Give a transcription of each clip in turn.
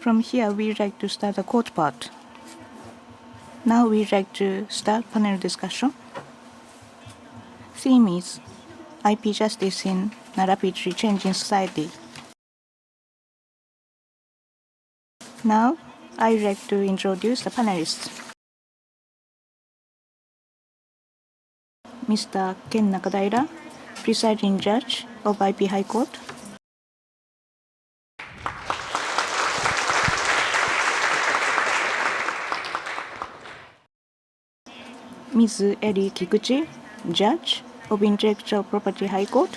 From here, we'd like to start the court part. Now we'd like to start panel discussion. Theme is IP justice in a rapidly changing society. Now, I'd like to introduce the panelists. Mr. Ken Nakadaira, Presiding Judge of IP High Court. Ms. Eri Kikuchi, Judge of Intellectual Property High Court.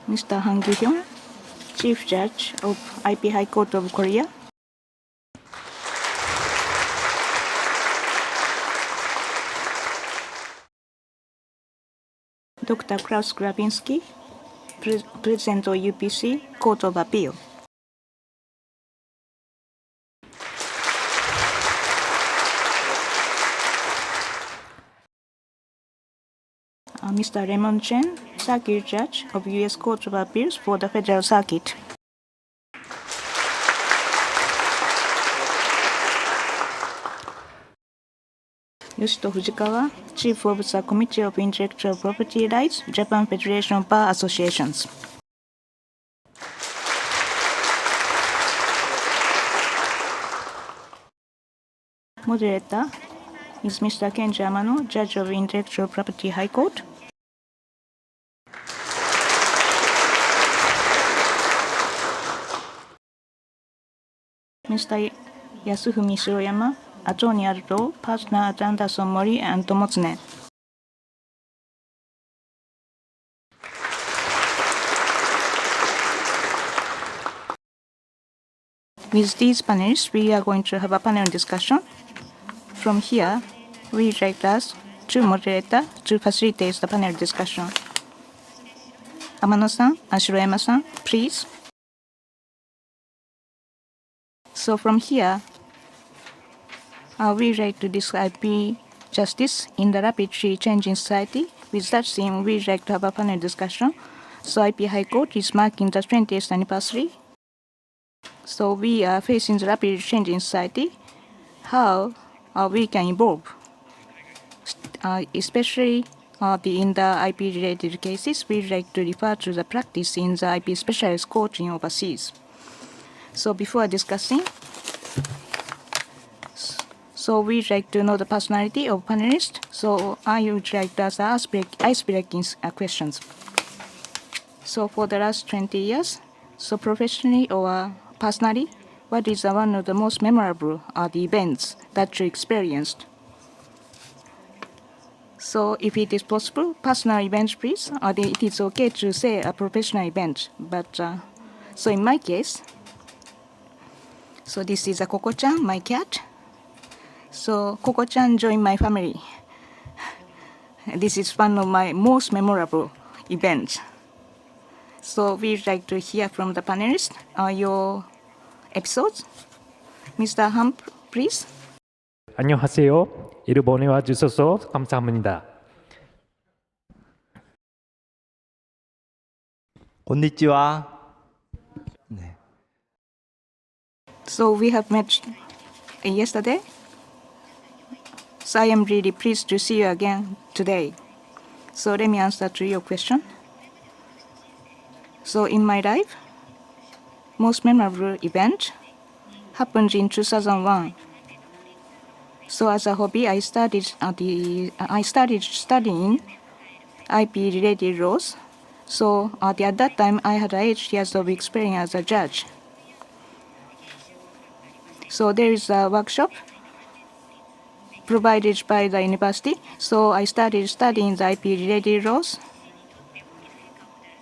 Mr. Han Gi-hyun, Chief Judge of IP High Court of Korea. Dr. Klaus Grabinski, President of UPC Court of Appeal. Mr. Raymond Chen, Circuit Judge of U.S. Court of Appeals for the Federal Circuit. Yoshito Fujikawa, Chief of the Committee of Intellectual Property Rights, Japan Federation of Bar Associations. Moderator is Mr. Kenji Amano, Judge of Intellectual Property High Court. Mr. Yasufumi Shiroyama, Attorney at Law, Partner at Anderson Mori and Tomotsune. With these panelists, we are going to have a panel discussion. From here, we'd like to ask two moderators to facilitate the panel discussion. Amano-san and Shiroyama-san, please. So from here, we'd like to discuss IP justice in the rapidly changing society. With that theme, we'd like to have a panel discussion. So IP High Court is marking the 20th anniversary. So we are facing the rapidly changing society. How we can evolve, especially in the IP-related cases, we'd like to refer to the practice in the IP specialist court in overseas. So before discussing, so we'd like to know the personality of panelists. So I would like to ask ice-breaking questions. So for the last 20 years, so professionally or personally, what is one of the most memorable the events that you experienced? So if it is possible, personal events, please. It is okay to say a professional event. But so in my case, so this is a Coco-chan, my cat. So Coco-chan joined my family. This is one of my most memorable events. So we'd like to hear from the panelists your episodes. Mr. Han, please. 안녕하세요. 일본에 와주셔서 감사합니다. konnichiwa. So we have met yesterday. So I am really pleased to see you again today. So let me answer to your question. So in my life, most memorable event happened in 2001. So as a hobby, I started studying IP-related laws. So at that time, I had 8 years of experience as a judge. So there is a workshop provided by the university. So I started studying the IP-related laws.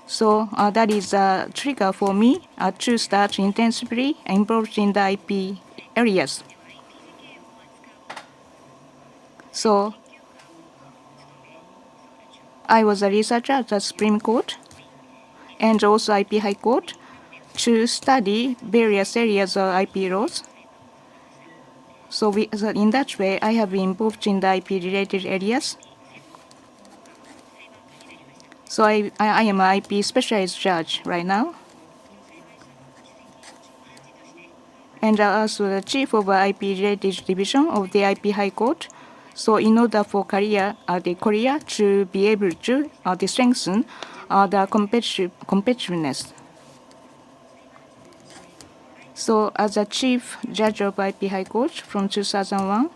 So that is a trigger for me to start intensively involved in the IP areas. So I was a researcher at the Supreme Court and also IP High Court to study various areas of IP laws. So in that way, I have been involved in the IP-related areas. So I am an IP specialized judge right now. And also the chief of IP Heritage Division of the IP High Court. So in order for the Korea to be able to strengthen the competitiveness. So as a chief judge of IP High Court from 2001,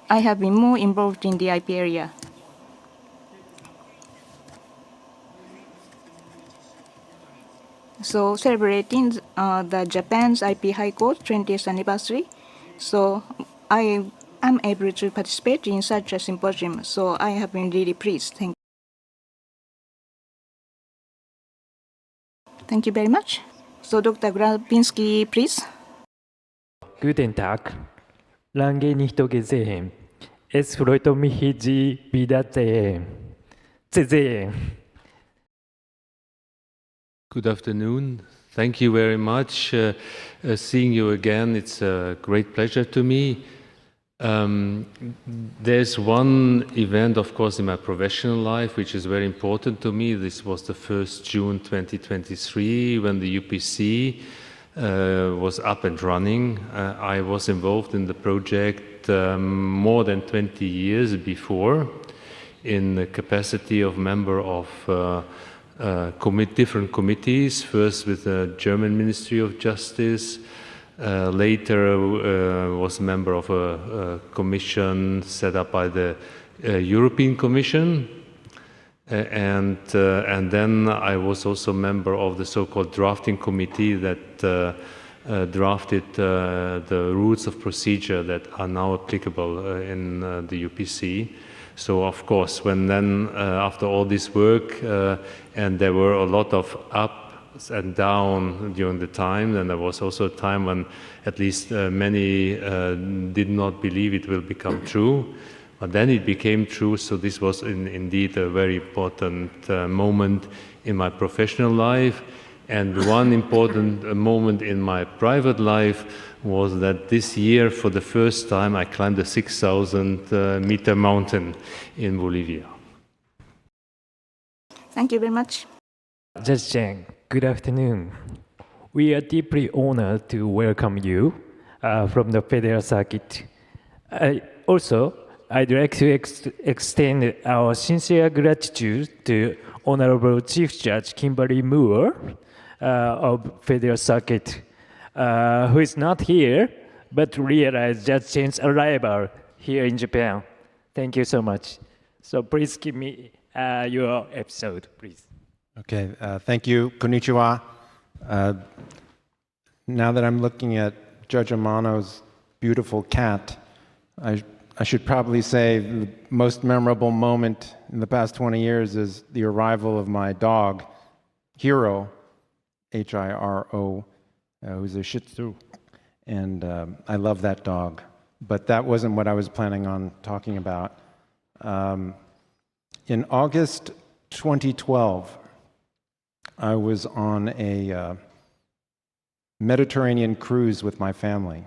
I have been more involved in the IP area. So celebrating the Japan's IP High Court 20th anniversary, so I am able to participate in such a symposium. So I have been really pleased. Thank you very much. So Dr. Grabinski, please. Guten Tag. Lange nicht gesehen. Es freut mich, Sie wiedersehen. Zu sehen. Good afternoon. Thank you very much. Seeing you again, it's a great pleasure to me. There's one event, of course, in my professional life, which is very important to me. This was the 1st June 2023, when the UPC was up and running. I was involved in the project more than 20 years before, in the capacity of member of different committees, first with the German Ministry of Justice, later was a member of a commission set up by the European Commission, and then I was also a member of the so-called drafting committee that drafted the rules of procedure that are now applicable in the UPC. So of course, when then after all this work, and there were a lot of ups and downs during the time, and there was also a time when at least many did not believe it will become true, but then it became true. So this was indeed a very important moment in my professional life. And one important moment in my private life was that this year, for the first time, I climbed a 6,000-meter mountain in Bolivia. Thank you very much. Judge Cheng, good afternoon. We are deeply honored to welcome you from the Federal Circuit. Also, I'd like to extend our sincere gratitude to Honorable Chief Judge Kimberly Moore of Federal Circuit, who is not here, but realized Judge Chen's arrival here in Japan. Thank you so much. So please give me your episode, please. Okay, thank you. Konnichiwa. Now that I'm looking at Judge Amano's beautiful cat, I should probably say the most memorable moment in the past 20 years is the arrival of my dog, Hiro, H-I-R-O, who's a Shih Tzu. And I love that dog. But that wasn't what I was planning on talking about. In August 2012, I was on a Mediterranean cruise with my family.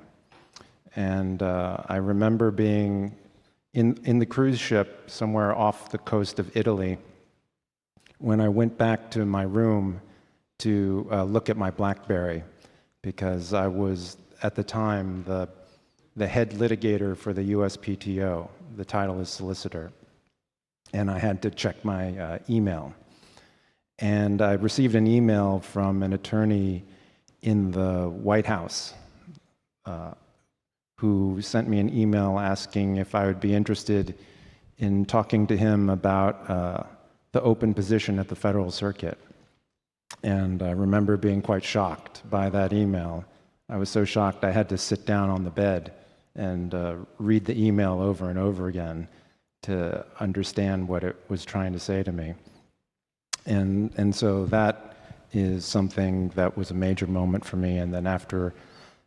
And I remember being in the cruise ship somewhere off the coast of Italy when I went back to my room to look at my BlackBerry, because I was, at the time, the head litigator for the USPTO. The title is solicitor. And I had to check my email. And I received an email from an attorney in the White House who sent me an email asking if I would be interested in talking to him about the open position at the Federal Circuit. And I remember being quite shocked by that email. I was so shocked I had to sit down on the bed and read the email over and over again to understand what it was trying to say to me. And so that is something that was a major moment for me. And then after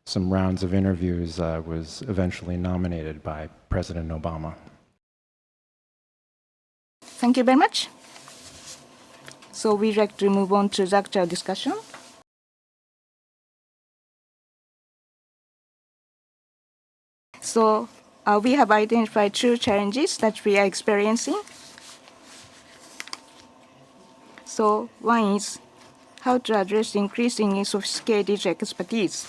some rounds of interviews, I was eventually nominated by President Obama. Thank you very much. So we'd like to move on to the actual discussion. So we have identified two challenges that we are experiencing. So one is how to address increasingly sophisticated expertise.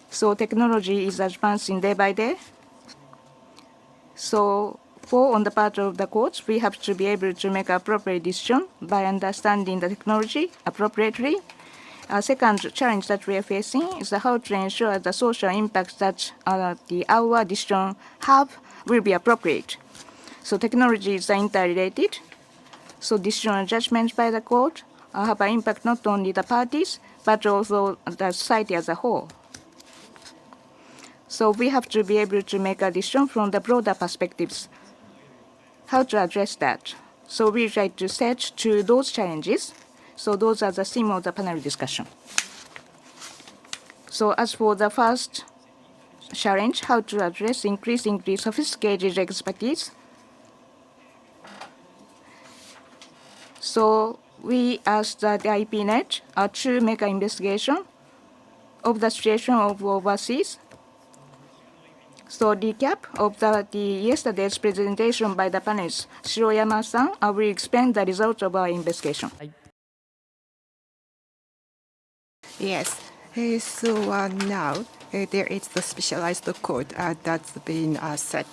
So technology is advancing day by day. So on the part of the courts, we have to be able to make appropriate decision by understanding the technology appropriately. A second challenge that we are facing is how to ensure the social impact that our decision have will be appropriate. So technology is interrelated. So decision judgments by the court have an impact not only the parties, but also the society as a whole. So we have to be able to make a decision from the broader perspectives. How to address that? So we try to set to those challenges. So those are the theme of the panel discussion. So as for the first challenge, how to address increasingly sophisticated expertise. So we asked the IPNet to make an investigation of the situation of overseas. So recap of the yesterday's presentation by the panelists. Shiroyama-san will explain the result of our investigation. Yes. So now there is the specialized code that's been set.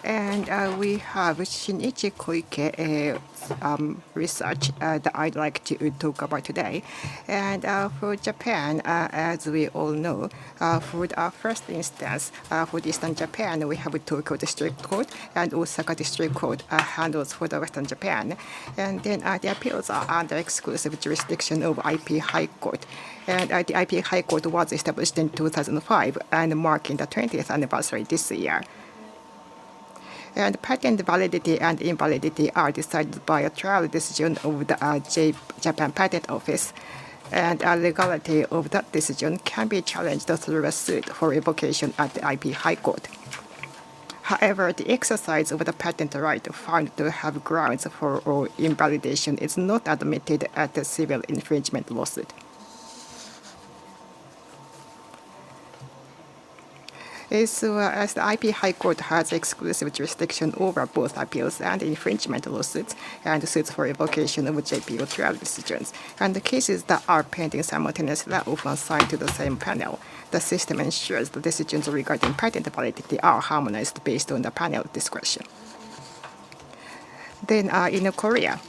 And we have Shinichi Koike research that I'd like to talk about today. And for Japan, as we all know, for the first instance, for Eastern Japan, we have Tokyo District Court and Osaka District Court handles for the Western Japan. And then the appeals are under exclusive jurisdiction of IP High Court. And the IP High Court was established in 2005 and marking the 20th anniversary this year. And patent validity and invalidity are decided by a trial decision of the Japan Patent Office. And legality of that decision can be challenged through a suit for revocation at the IP High Court. However, the exercise of the patent right found to have grounds for invalidation is not admitted at the civil infringement lawsuit. So as the IP High Court has exclusive jurisdiction over both appeals and infringement lawsuits and suits for revocation of JPO trial decisions, and the cases that are pending simultaneously are often assigned to the same panel, the system ensures the decisions regarding patent validity are harmonized based on the panel discretion. Then in Korea,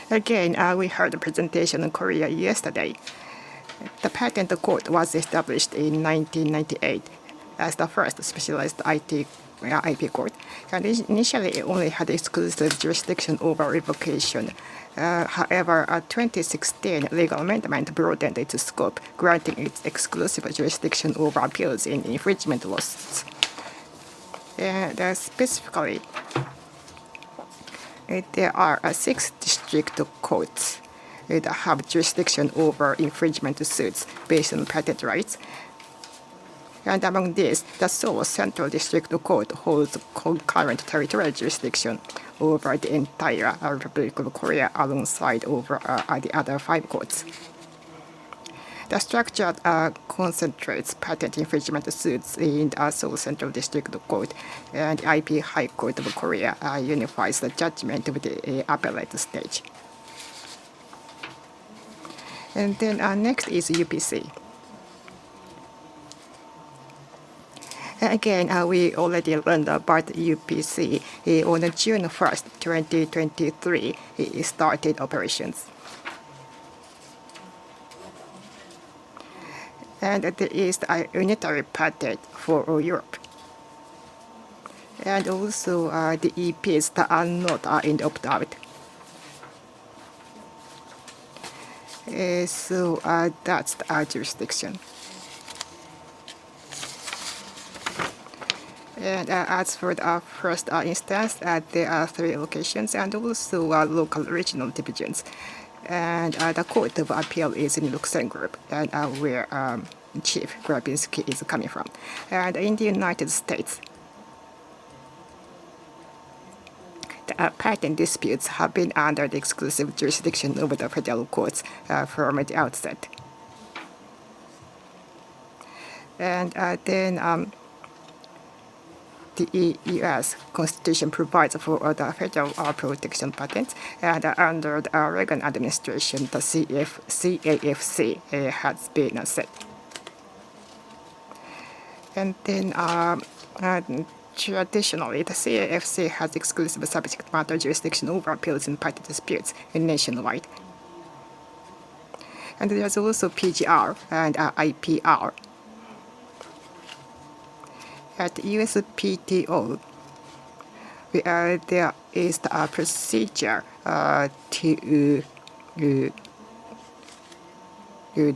again, we heard the presentation in Korea yesterday. The patent court was established in 1998 as the first specialized IP court, and initially it only had exclusive jurisdiction over revocation. However, a 2016 legal amendment broadened its scope, granting it exclusive jurisdiction over appeals in infringement lawsuits. And specifically, there are 6 district courts that have jurisdiction over infringement suits based on patent rights. And among these, the Seoul Central District Court holds concurrent territorial jurisdiction over the entire Republic of Korea alongside over the other 5 courts. The structure concentrates patent infringement suits in the Seoul Central District Court, and IP High Court of Korea unifies the judgment with the appellate stage. And then next is UPC. Again, we already learned about UPC. On June 1st, 2023, it started operations. And there is a unitary patent for Europe. And also the EPs that are not in the opt-out. So that's our jurisdiction. And as for the first instance, there are 3 locations and also local regional divisions. And the Court of Appeal is in Luxembourg, and where Chief Grabinski is coming from. And in the United States, patent disputes have been under the exclusive jurisdiction of the federal courts from the outset. And then the U.S. Constitution provides for the federal protection patents, and under the Reagan administration, the CAFC has been set. And then traditionally, the CAFC has exclusive subject matter jurisdiction over appeals and patent disputes nationwide. And there's also PGR and IPR. At USPTO, there is a procedure to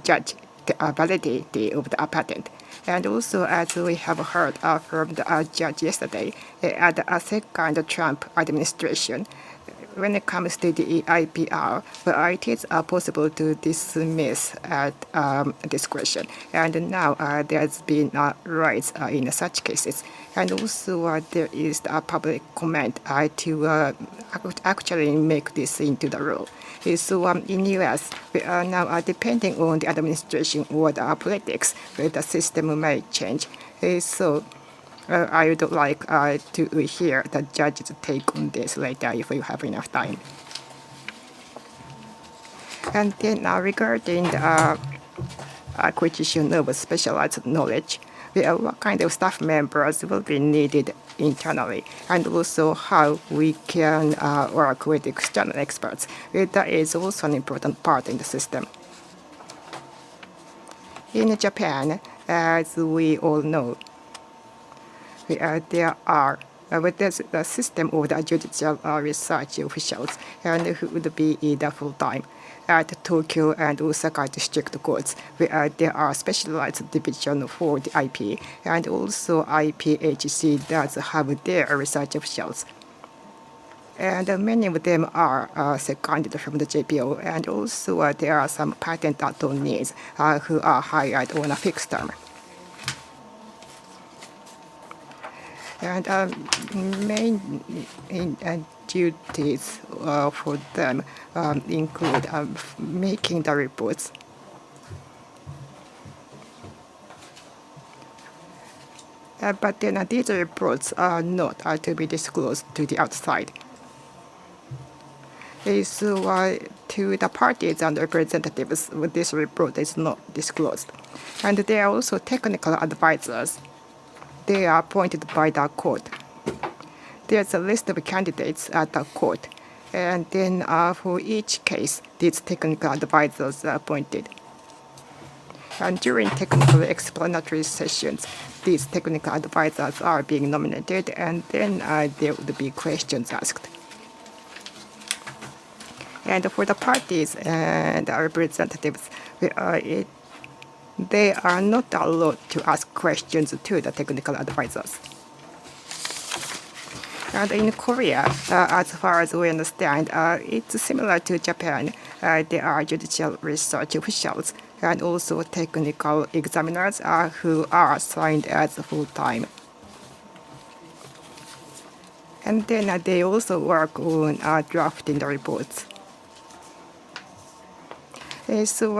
judge the validity of the patent. And also, as we have heard from the judge yesterday, at the second Trump administration, when it comes to the IPR, well, it is possible to dismiss at discretion. And now there's been a rise in such cases. And also there is a public comment to actually make this into the rule. So in U.S., we are now depending on the administration or the politics, the system may change. So I would like to hear the judge's take on this later if you have enough time. And then regarding the acquisition of specialized knowledge, what kind of staff members will be needed internally, and also how we can work with external experts. That is also an important part in the system. In Japan, as we all know, there are there's a system of the judicial research officials, and who would be either full-time at Tokyo and Osaka district courts, where there are specialized division for the IP, and also IPHC does have their research officials. And many of them are seconded from the JPO, and also there are some patent attorneys who are hired on a fixed term. And main duties for them include making the reports, but then these reports are not to be disclosed to the outside. So to the parties and representatives, this report is not disclosed. And there are also technical advisors. They are appointed by the court. There's a list of candidates at the court, and then for each case, these technical advisors are appointed. And during technical explanatory sessions, these technical advisors are being nominated, and then there would be questions asked. And for the parties and representatives, they are not allowed to ask questions to the technical advisors. And in Korea, as far as we understand, it's similar to Japan. There are judicial research officials and also technical examiners who are assigned as full-time. And then they also work on drafting the reports. So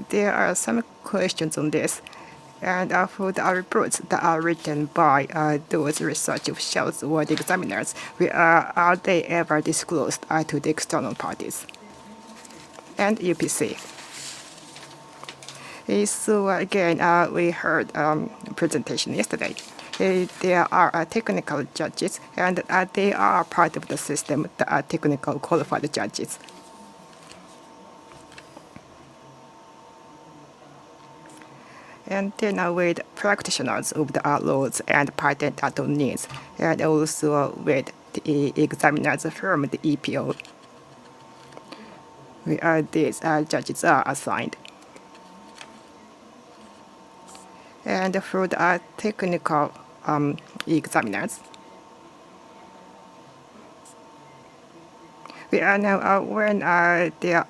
there are some questions on this. And for the reports that are written by those research officials or the examiners, are they ever disclosed to the external parties and UPC? So again, we heard a presentation yesterday. There are technical judges, and they are part of the system, the technical qualified judges. And then with practitioners of the laws and patent attorneys, and also with the examiners from the EPO, these judges are assigned. And for the technical examiners, we are now when there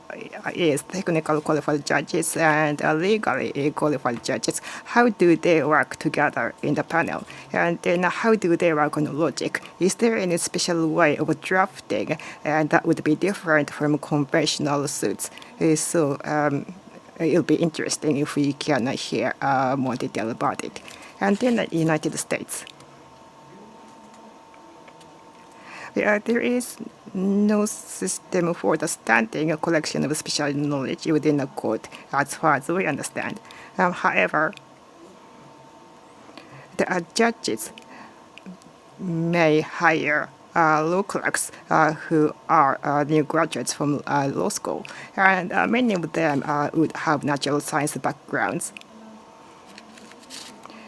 is technical qualified judges and legally qualified judges, how do they work together in the panel? And then how do they work on logic? Is there any special way of drafting and that would be different from conventional suits? So it'll be interesting if we can hear more detail about it. And then the United States. There is no system for the standing a collection of special knowledge within a court, as far as we understand. However, the judges may hire law clerks who are new graduates from law school, and many of them would have natural science backgrounds.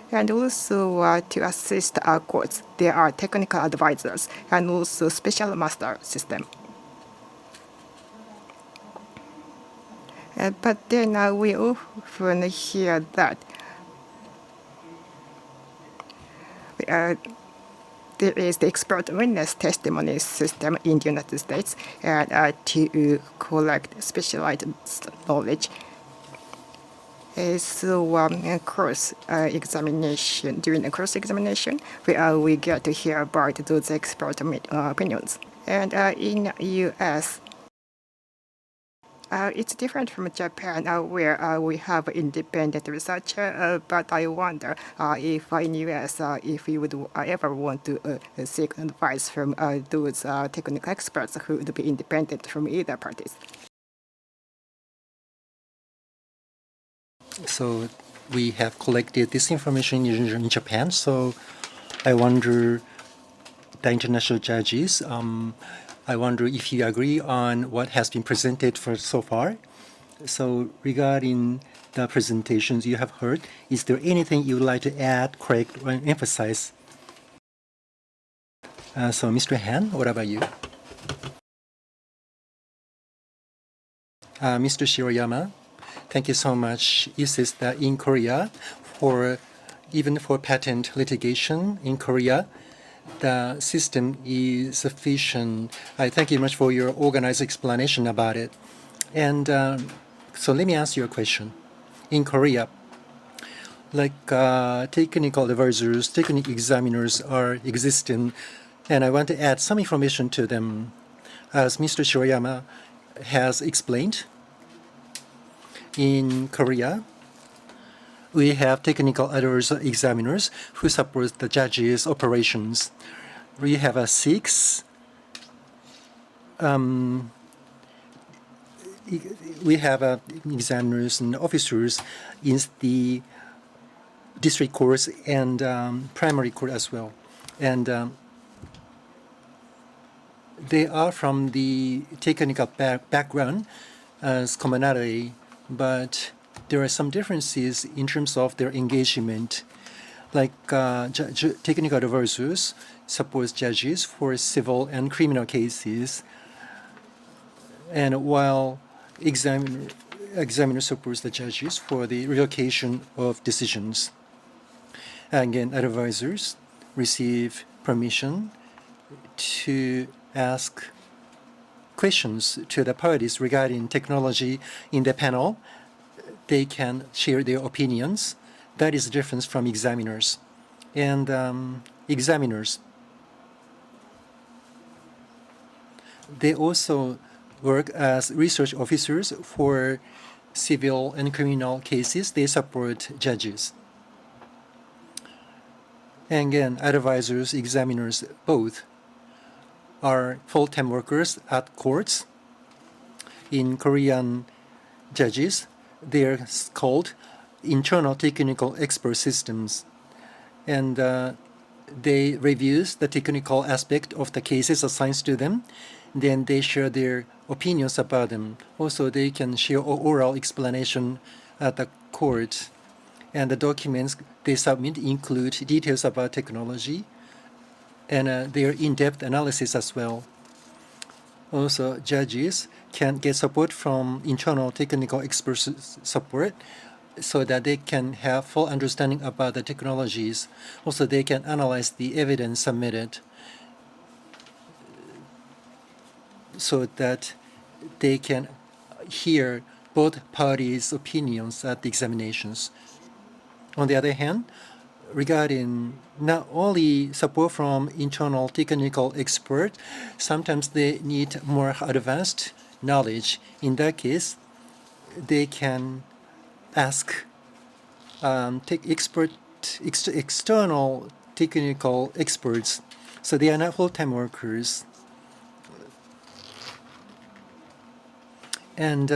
And also to assist our courts, there are technical advisors and also special master system. But then we often hear that there is the expert witness testimony system in the United States to collect specialized knowledge. Cross examination, during the cross examination, we get to hear about those expert opinions. And in U.S., it's different from Japan, where we have independent researcher. But I wonder if in U.S., if you would ever want to seek advice from those technical experts who would be independent from either parties. So we have collected this information in Japan. So I wonder, the international judges, I wonder if you agree on what has been presented so far. So regarding the presentations you have heard, is there anything you would like to add, correct, or emphasize? So Mr. Han, what about you? Mr. Shiroyama, thank you so much. You said that in Korea, even for patent litigation in Korea, the system is sufficient. I thank you much for your organized explanation about it. And so let me ask you a question. In Korea, like technical advisors, technical examiners are existing, and I want to add some information to them. As Mr. Shiroyama has explained, in Korea, we have technical advisor examiners who support the judges' operations. We have 6. We have examiners and officers in the district courts and primary court as well. And they are from the technical background as commonality, but there are some differences in terms of their engagement. Like technical advisors support judges for civil and criminal cases, and while examiner supports the judges for the revocation of decisions. And again, advisors receive permission to ask questions to the parties regarding technology in the panel. They can share their opinions. That is the difference from examiners. And examiners, they also work as research officers for civil and criminal cases. They support judges. And again, advisors, examiners, both are full-time workers at courts. In Korean judges, they are called internal technical expert systems, and they review the technical aspect of the cases assigned to them. Then they share their opinions about them. Also, they can share oral explanation at the court, and the documents they submit include details about technology and their in-depth analysis as well. Also, judges can get support from internal technical expert support so that they can have full understanding about the technologies. Also, they can analyze the evidence submitted so that they can hear both parties' opinions at the examinations. On the other hand, regarding not only support from internal technical expert, sometimes they need more advanced knowledge. In that case, they can ask external technical experts. So they are not full-time workers. And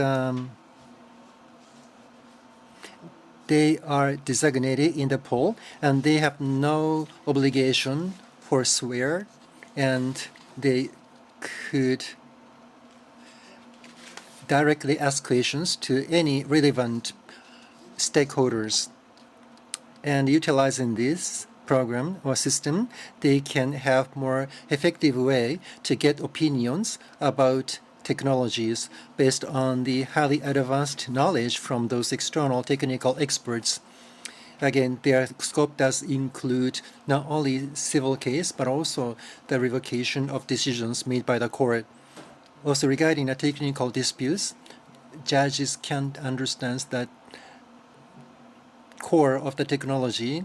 they are designated in the poll, and they have no obligation for swear, and they could directly ask questions to any relevant stakeholders. And utilizing this program or system, they can have more effective way to get opinions about technologies based on the highly advanced knowledge from those external technical experts. Again, their scope does include not only civil case, but also the revocation of decisions made by the court. Also, regarding the technical disputes, judges can't understand that core of the technology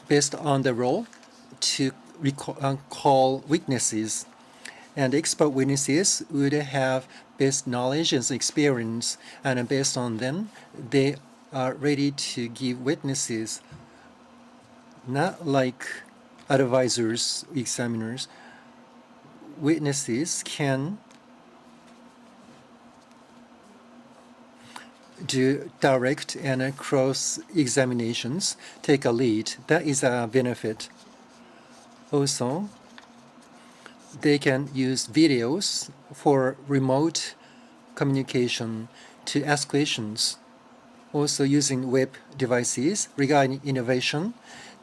based on the role to call witnesses. And expert witnesses would have best knowledge and experience, and based on them, they are ready to give witnesses, not like advisors, examiners. Witnesses can do direct and cross examinations, take a lead. That is a benefit. Also, they can use videos for remote communication to ask questions. Also, using web devices regarding innovation,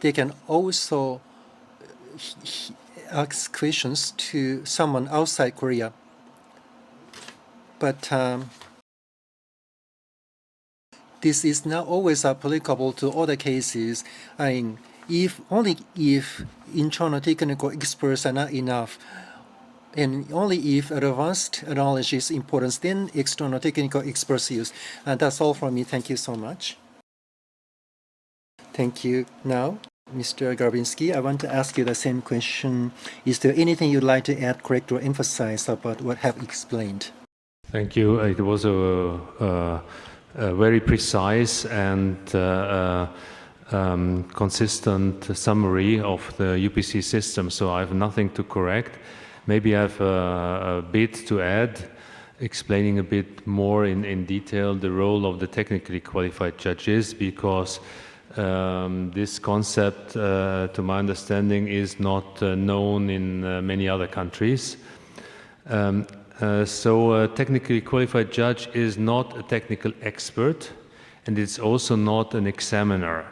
they can also ask questions to someone outside Korea. But this is not always applicable to other cases. I mean, only if internal technical experts are not enough, and only if advanced knowledge is important, then external technical experts use. And that's all from me. Thank you so much. Thank you. Now, Mr. Garbinsky, I want to ask you the same question. Is there anything you'd like to add, correct, or emphasize about what I have explained? Thank you. It was a very precise and consistent summary of the UPC system, so I have nothing to correct. Maybe I have a bit to add, explaining a bit more in detail the role of the technically qualified judges, because this concept, to my understanding, is not known in many other countries. So a technically qualified judge is not a technical expert, and it's also not an examiner.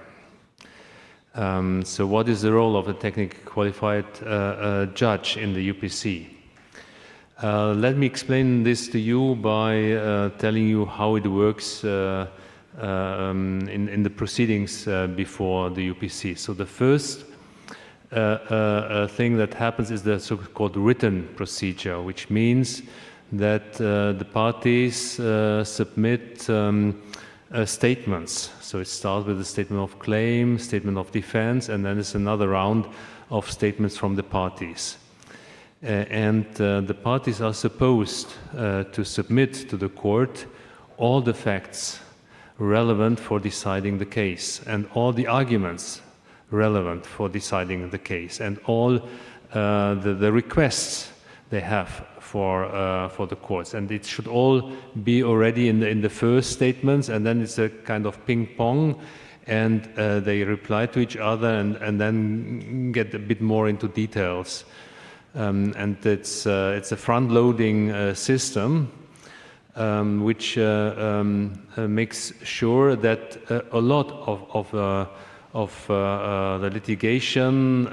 So what is the role of a technically qualified judge in the UPC? Let me explain this to you by telling you how it works in the proceedings before the UPC. So the first thing that happens is the so-called written procedure, which means that the parties submit statements. So it starts with a statement of claim, statement of defense, and then there's another round of statements from the parties. And the parties are supposed to submit to the court all the facts relevant for deciding the case, and all the arguments relevant for deciding the case, and all the requests they have for the courts. And it should all be already in the first statements, and then it's a kind of ping pong, and they reply to each other and then get a bit more into details. And it's a front-loading system, which makes sure that a lot of the litigation,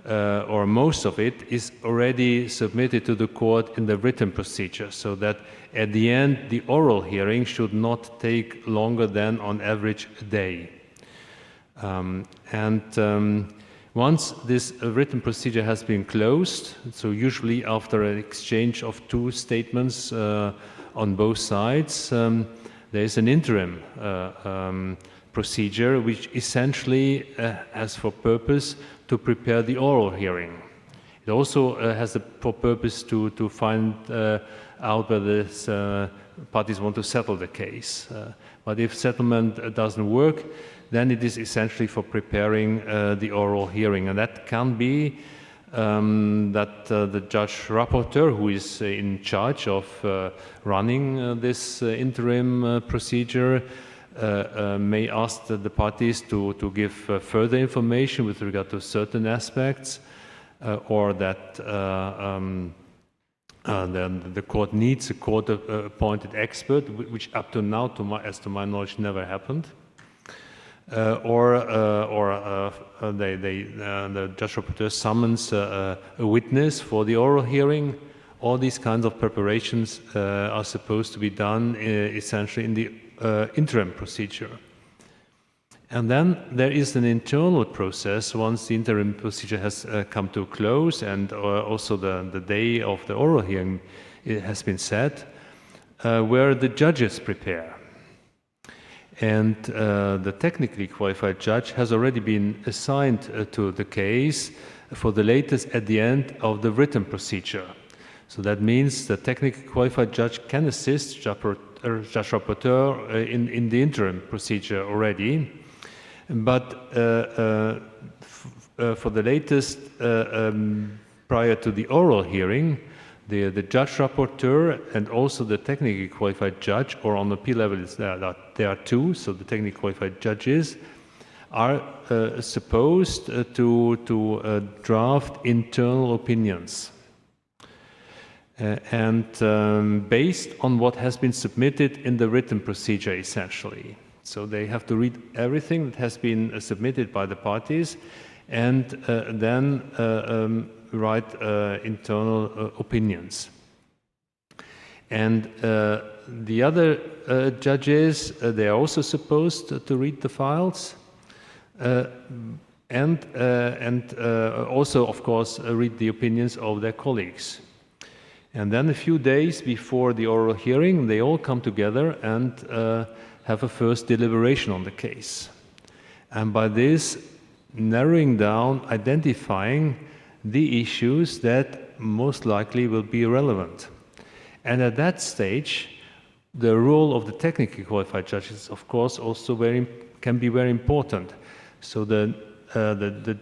or most of it, is already submitted to the court in the written procedure, so that at the end the oral hearing should not take longer than on average a day. Once this written procedure has been closed, so usually after an exchange of two statements on both sides, there is an interim procedure which essentially has for purpose to prepare the oral hearing. It also has for purpose to find out whether parties want to settle the case. But if settlement doesn't work, then it is essentially for preparing the oral hearing, and that can be that the judge rapporteur, who is in charge of running this interim procedure, may ask the parties to give further information with regard to certain aspects, or that the court needs a court-appointed expert, which up to now, as to my knowledge, never happened. The judge rapporteur summons a witness for the oral hearing. All these kinds of preparations are supposed to be done essentially in the interim procedure. And then there is an internal process once the interim procedure has come to a close, and also the day of the oral hearing has been set, where the judges prepare. And the technically qualified judge has already been assigned to the case for the latest at the end of the written procedure. So that means the technically qualified judge can assist judge rapporteur in the interim procedure already. But for the latest prior to the oral hearing, the judge rapporteur and also the technically qualified judge, or on appeal level there are two, so the technically qualified judges are supposed to draft internal opinions. Based on what has been submitted in the written procedure, essentially. So they have to read everything that has been submitted by the parties, and then write internal opinions. And the other judges, they are also supposed to read the files, and also, of course, read the opinions of their colleagues. And then a few days before the oral hearing, they all come together and have a first deliberation on the case. And by this, narrowing down, identifying the issues that most likely will be relevant. And at that stage, the role of the technically qualified judges, of course, also can be very important. So the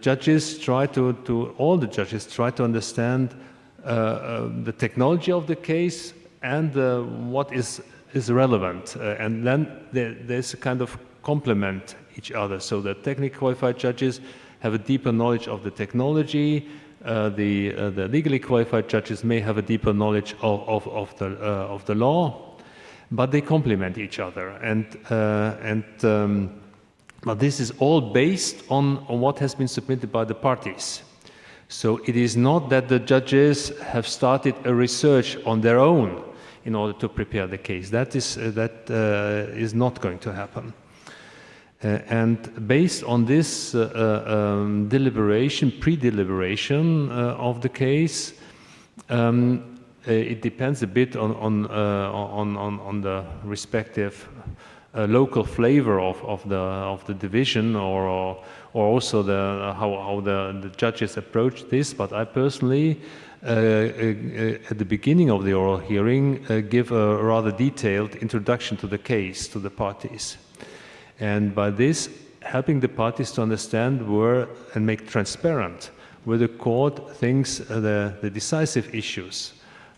judges try all the judges try to understand the technology of the case and what is relevant. And then there's a kind of complement each other. So the technically qualified judges have a deeper knowledge of the technology. The legally qualified judges may have a deeper knowledge of the law, but they complement each other. But this is all based on what has been submitted by the parties. So it is not that the judges have started a research on their own in order to prepare the case. That is not going to happen. And based on this pre-deliberation of the case, it depends a bit on the respective local flavor of the division, or also how the judges approach this. But I personally, at the beginning of the oral hearing, give a rather detailed introduction to the case to the parties. And by this, helping the parties to understand and make transparent where the court thinks the decisive issues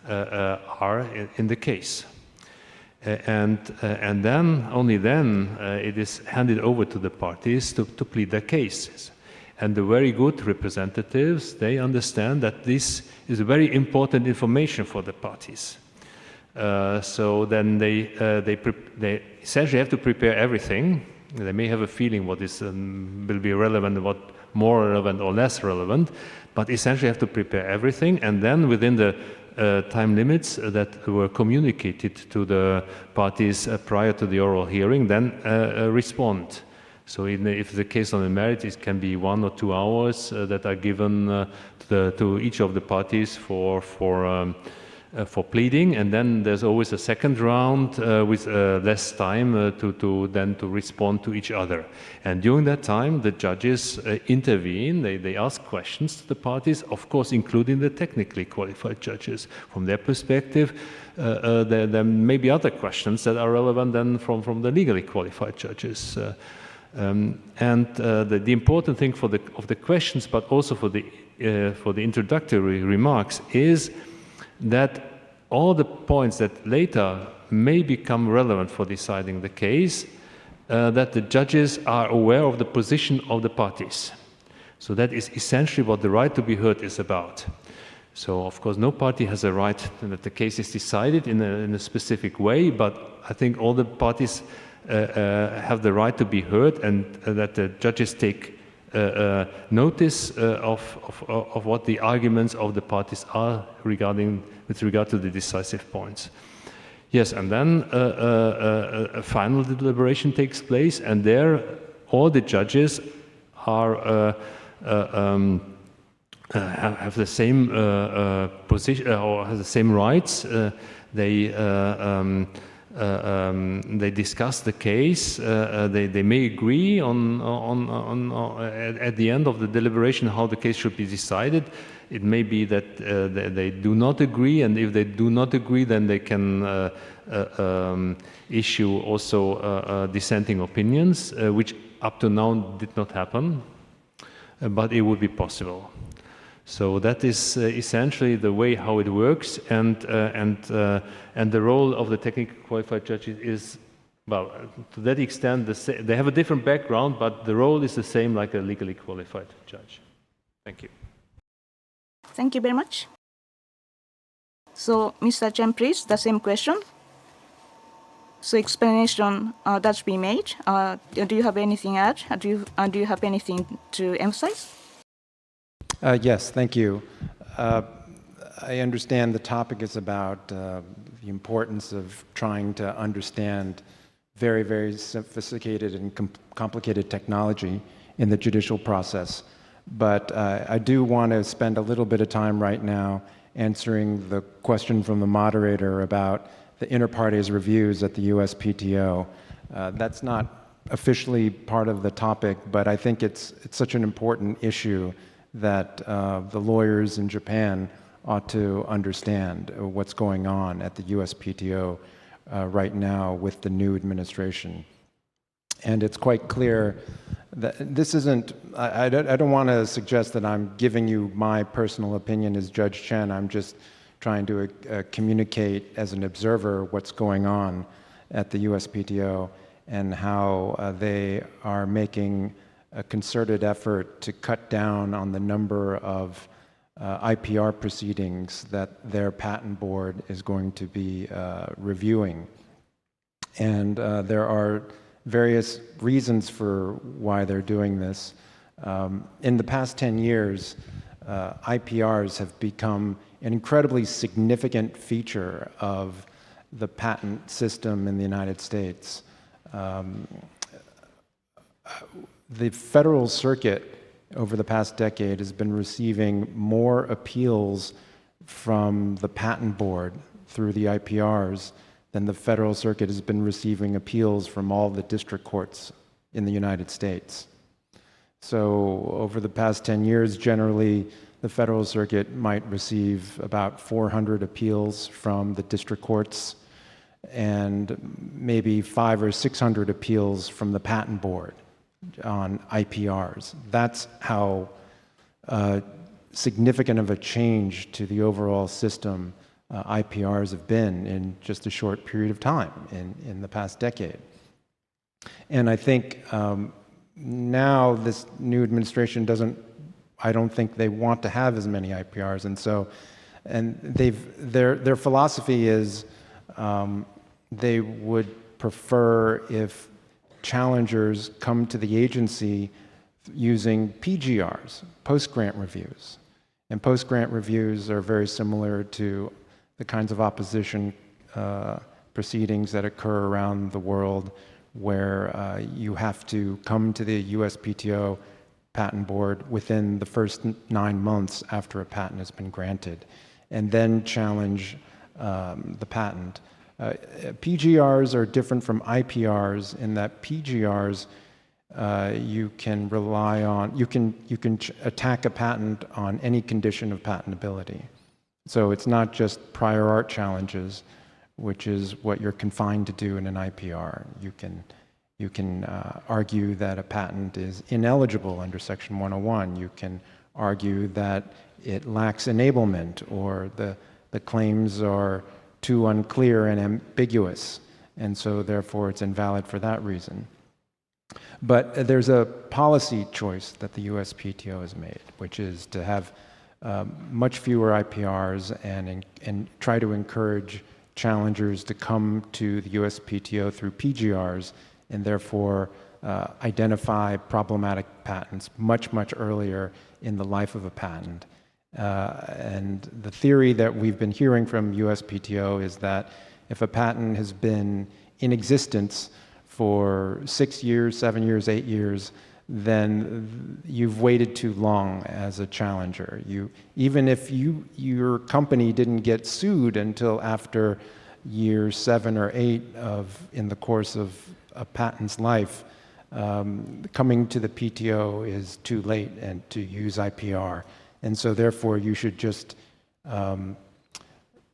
are in the case. And then, only then, it is handed over to the parties to plead their cases. And the very good representatives, they understand that this is very important information for the parties. So then they essentially have to prepare everything. They may have a feeling what is will be relevant and what more relevant or less relevant, but essentially have to prepare everything, and then within the time limits that were communicated to the parties prior to the oral hearing, then respond. So if the case on the merit, it can be 1 or 2 hours that are given to each of the parties for pleading, and then there's always a second round with less time to respond to each other. And during that time, the judges intervene. They ask questions to the parties, of course, including the technically qualified judges. From their perspective, there may be other questions that are relevant than from the legally qualified judges. The important thing of the questions, but also for the for the introductory remarks is that all the points that later may become relevant for deciding the case, that the judges are aware of the position of the parties. So that is essentially what the right to be heard is about. So of course no party has a right that the case is decided in a specific way, but I think all the parties have the right to be heard, and that the judges take notice of what the arguments of the parties are with regard to the decisive points. Yes, and then a final deliberation takes place, and there all the judges are have the same position or have the same rights. They discuss the case. They may agree on at the end of the deliberation how the case should be decided. It may be that they do not agree, and if they do not agree, then they can issue also dissenting opinions, which up to now did not happen, but it would be possible. So that is essentially the way how it works, and the role of the technically qualified judges is, well, to that extent, they have a different background, but the role is the same like a legally qualified judge. Thank you. Thank you very much. So, Mr. Chen, please, the same question. So explanation that's been made. Do you have anything to add? Do you have anything to emphasize? Yes, thank you. I understand the topic is about the importance of trying to understand very, very sophisticated and complicated technology in the judicial process. But I do want to spend a little bit of time right now answering the question from the moderator about the inter-parties reviews at the USPTO. That's not officially part of the topic, but I think it's such an important issue that the lawyers in Japan ought to understand what's going on at the USPTO right now with the new administration. And it's quite clear that this isn't, I don't want to suggest that I'm giving you my personal opinion as Judge Chen. I'm just trying to communicate as an observer what's going on at the USPTO and how they are making a concerted effort to cut down on the number of IPR proceedings that their patent board is going to be reviewing. And there are various reasons for why they're doing this. In the past 10 years, IPRs have become an incredibly significant feature of the patent system in the United States. The Federal Circuit over the past decade has been receiving more appeals from the patent board through the IPRs than the Federal Circuit has been receiving appeals from all the district courts in the United States. So over the past 10 years, generally, the Federal Circuit might receive about 400 appeals from the district courts and maybe 500 or 600 appeals from the patent board on IPRs. That's how significant of a change to the overall system IPRs have been in just a short period of time in the past decade. And I think now this new administration I don't think they want to have as many IPRs, and their philosophy is they would prefer if challengers come to the agency using PGRs, post-grant reviews. And post-grant reviews are very similar to the kinds of opposition proceedings that occur around the world where you have to come to the USPTO patent board within the first 9 months after a patent has been granted, and then challenge the patent. PGRs are different from IPRs in that PGRs you can rely on, you can attack a patent on any condition of patentability. So it's not just prior art challenges, which is what you're confined to do in an IPR. You can argue that a patent is ineligible under Section 101. You can argue that it lacks enablement or the claims are too unclear and ambiguous, and so therefore it's invalid for that reason. But there's a policy choice that the USPTO has made, which is to have much fewer IPRs and try to encourage challengers to come to the USPTO through PGRs and therefore identify problematic patents much, much earlier in the life of a patent. And the theory that we've been hearing from USPTO is that if a patent has been in existence for 6 years, 7 years, 8 years, then you've waited too long as a challenger. Even if your company didn't get sued until after year 7 or 8 in the course of a patent's life, coming to the PTO is too late and to use IPR. And so therefore you should just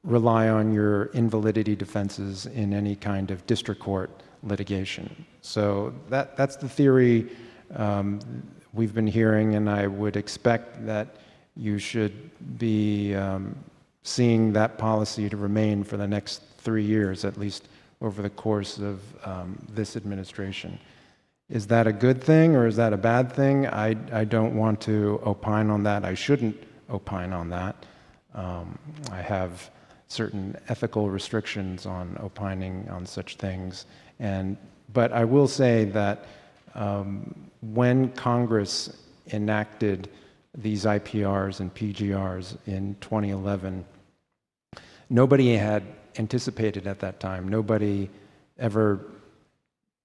rely on your invalidity defenses in any kind of district court litigation. So that's the theory we've been hearing, and I would expect that you should be seeing that policy to remain for the next 3 years, at least over the course of this administration. Is that a good thing or is that a bad thing? I don't want to opine on that. I shouldn't opine on that. I have certain ethical restrictions on opining on such things. But I will say that when Congress enacted these IPRs and PGRs in 2011, nobody had anticipated at that time, nobody ever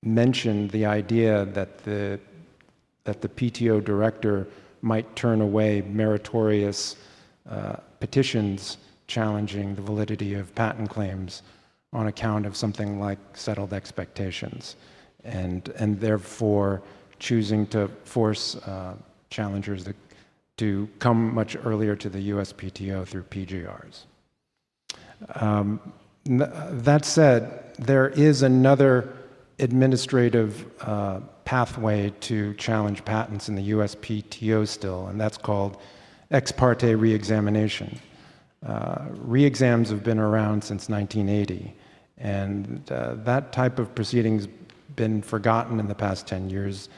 mentioned the idea that the PTO director might turn away meritorious petitions challenging the validity of patent claims on account of something like settled expectations, and therefore choosing to force challengers to come much earlier to the USPTO through PGRs. That said, there is another administrative pathway to challenge patents in the USPTO still, and that's called ex parte reexamination. Reexams have been around since 1980, and that type of proceeding's been forgotten in the past 10 years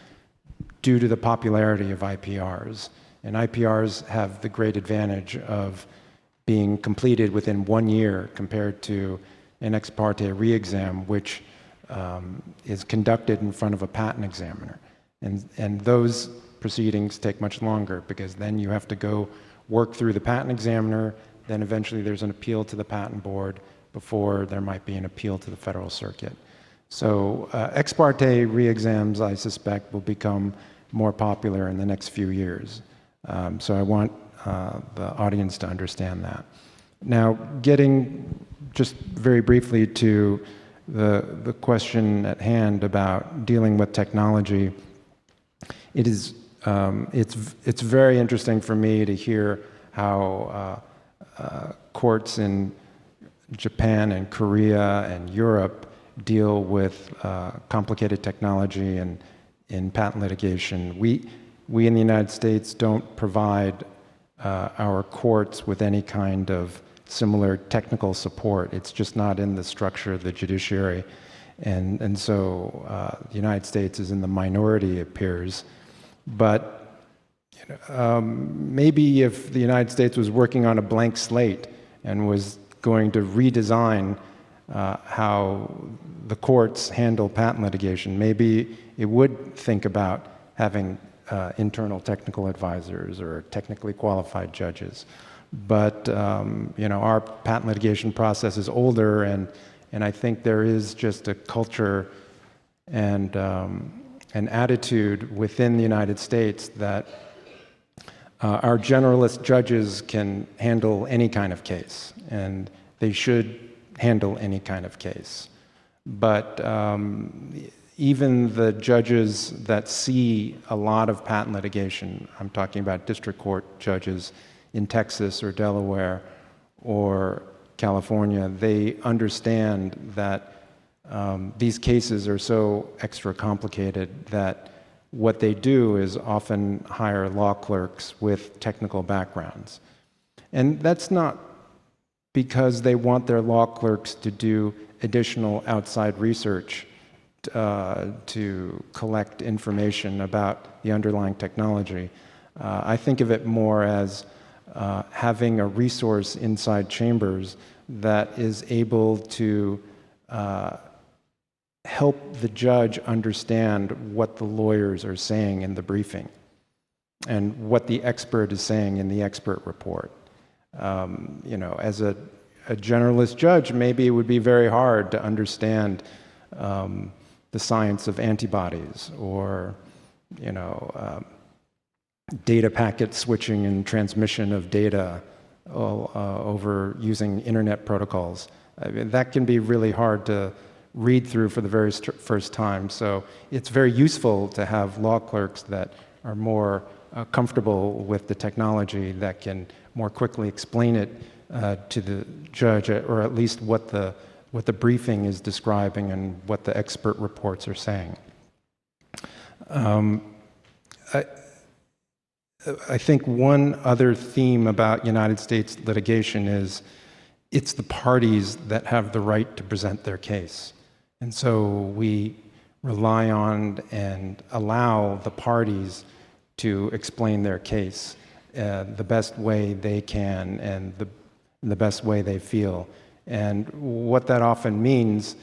due to the popularity of IPRs. And IPRs have the great advantage of being completed within 1 year compared to an ex parte reexam, which is conducted in front of a patent examiner. And those proceedings take much longer because then you have to go work through the patent examiner, then eventually there's an appeal to the patent board before there might be an appeal to the Federal Circuit. So ex parte re-exams, I suspect, will become more popular in the next few years. So I want the audience to understand that. Now, getting just very briefly to the question at hand about dealing with technology, it's very interesting for me to hear how courts in Japan and Korea and Europe deal with complicated technology and in patent litigation. We in the United States don't provide our courts with any kind of similar technical support. It's just not in the structure of the judiciary. And so the United States is in the minority, it appears. But maybe if the United States was working on a blank slate and was going to redesign how the courts handle patent litigation, maybe it would think about having internal technical advisors or technically qualified judges. But our patent litigation process is older, and I think there is just a culture and an attitude within the United States that our generalist judges can handle any kind of case, and they should handle any kind of case. But even the judges that see a lot of patent litigation, I'm talking about district court judges in Texas or Delaware or California, they understand that these cases are so extra complicated that what they do is often hire law clerks with technical backgrounds. And that's not because they want their law clerks to do additional outside research to collect information about the underlying technology. I think of it more as having a resource inside Chambers that is able to help the judge understand what the lawyers are saying in the briefing and what the expert is saying in the expert report. You know, as a generalist judge, maybe it would be very hard to understand the science of antibodies or, you know, data packet switching and transmission of data over using internet protocols. I mean, that can be really hard to read through for the very first time. So it's very useful to have law clerks that are more comfortable with the technology, that can more quickly explain it to the judge, or at least what the briefing is describing and what the expert reports are saying. I think one other theme about United States litigation is it's the parties that have the right to present their case. And so we rely on and allow the parties to explain their case the best way they can and the best way they feel. And what that often means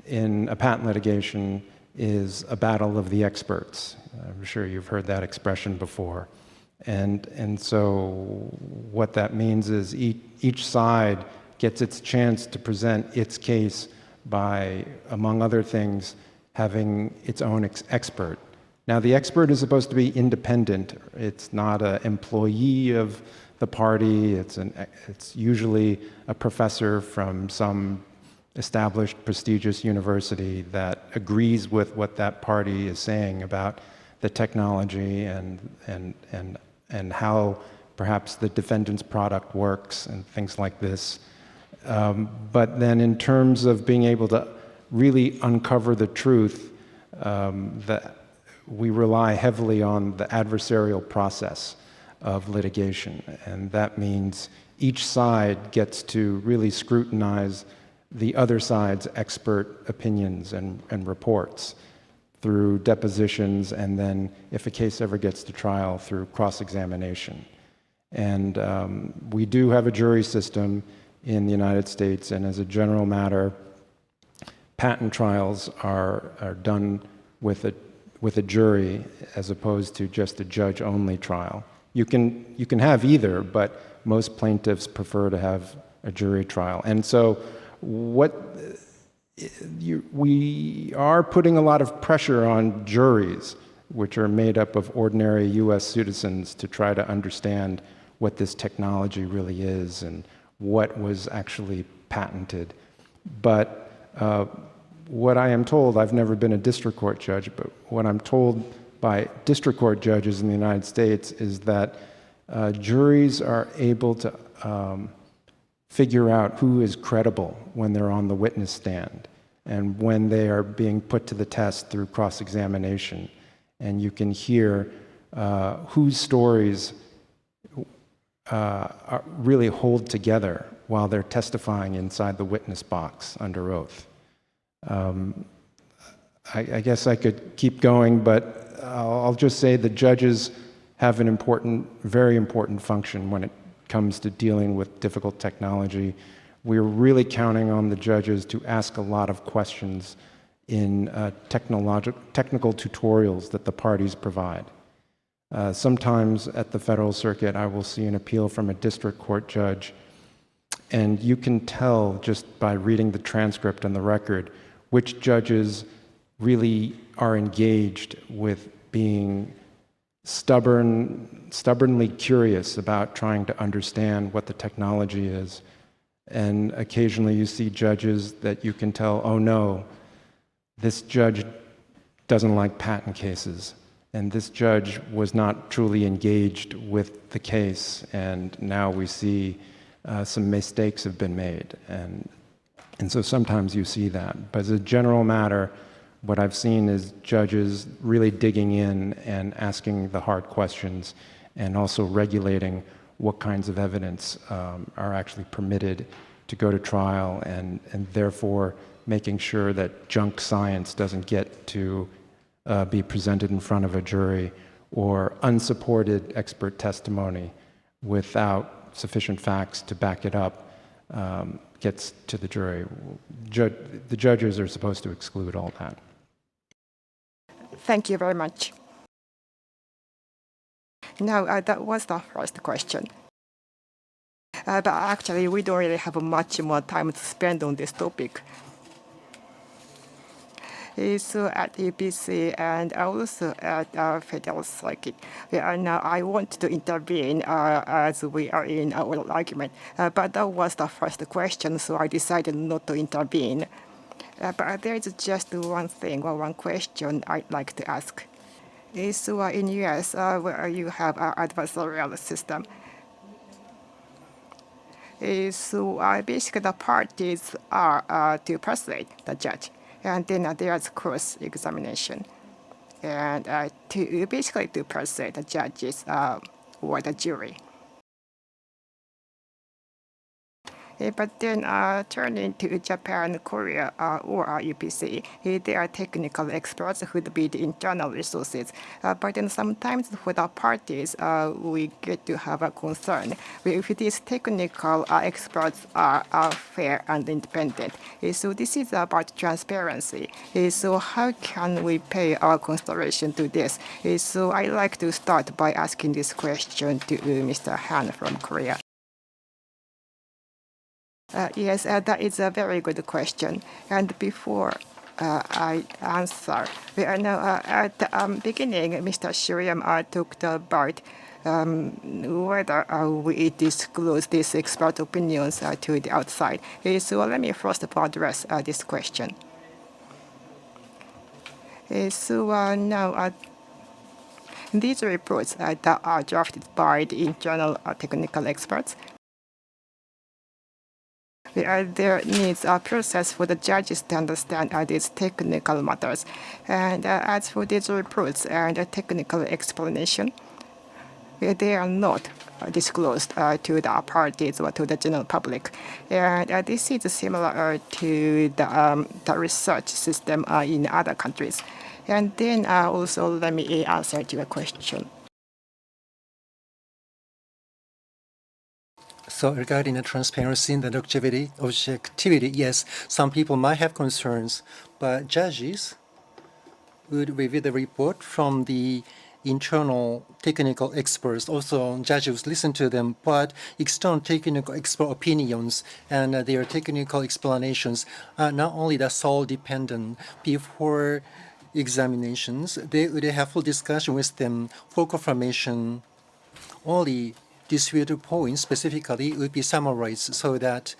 in a patent litigation is a battle of the experts. I'm sure you've heard that expression before. And so what that means is each side gets its chance to present its case by, among other things, having its own expert. Now, the expert is supposed to be independent. It's not an employee of the party. It's usually a professor from some established, prestigious university that agrees with what that party is saying about the technology and how perhaps the defendant's product works and things like this. But then in terms of being able to really uncover the truth, that we rely heavily on the adversarial process of litigation. And that means each side gets to really scrutinize the other side's expert opinions and reports through depositions, and then if a case ever gets to trial, through cross-examination. And we do have a jury system in the United States, and as a general matter, patent trials are done with a jury as opposed to just a judge-only trial. You can have either, but most plaintiffs prefer to have a jury trial. And so we are putting a lot of pressure on juries, which are made up of ordinary US citizens, to try to understand what this technology really is and what was actually patented. But what I am told, I've never been a district court judge, but what I'm told by district court judges in the United States is that juries are able to figure out who is credible when they're on the witness stand and when they are being put to the test through cross-examination. And you can hear whose stories really hold together while they're testifying inside the witness box under oath. I guess I could keep going, but I'll just say the judges have an important, very important function when it comes to dealing with difficult technology. We're really counting on the judges to ask a lot of questions in technical tutorials that the parties provide. Sometimes at the Federal Circuit, I will see an appeal from a district court judge, and you can tell just by reading the transcript and the record which judges really are engaged with being stubbornly curious about trying to understand what the technology is. And occasionally you see judges that you can tell, oh no, this judge doesn't like patent cases, and this judge was not truly engaged with the case, and now we see some mistakes have been made. And so sometimes you see that. But as a general matter, what I've seen is judges really digging in and asking the hard questions and also regulating what kinds of evidence are actually permitted to go to trial and therefore making sure that junk science doesn't get to be presented in front of a jury or unsupported expert testimony without sufficient facts to back it up gets to the jury. The judges are supposed to exclude all that. Thank you very much. Now, that was the first question. But actually, we don't really have much more time to spend on this topic. So at UPC and also at Federal Circuit, now I want to intervene as we are in our argument. But that was the first question, so I decided not to intervene. But there is just one thing or one question I'd like to ask. So in US, where you have an adversarial system, so basically the parties are to persuade the judge, and then there's cross-examination, and to basically to persuade the judges or the jury. But then turning to Japan, Korea, or UPC, there are technical experts who would be the internal resources. But then sometimes for the parties, we get to have a concern if these technical experts are fair and independent. So this is about transparency. So how can we pay our consideration to this? So I'd like to start by asking this question to Mr. Han from Korea. Yes, that is a very good question. And before I answer, we are now at the beginning, Mr. Shuriam talked about whether we disclose these expert opinions to the outside. So let me first of all address this question. So now these reports that are drafted by the internal technical experts, there needs a process for the judges to understand these technical matters. And as for these reports and technical explanation, they are not disclosed to the parties or to the general public. And this is similar to the research system in other countries. And then also let me answer to your question. So regarding the transparency and the objectivity, yes, some people might have concerns, but judges would review the report from the internal technical experts. Also, judges listen to them, but external technical expert opinions and their technical explanations are not only the sole dependent. Before examinations, they would have full discussion with them for confirmation. Only disputed points specifically would be summarized so that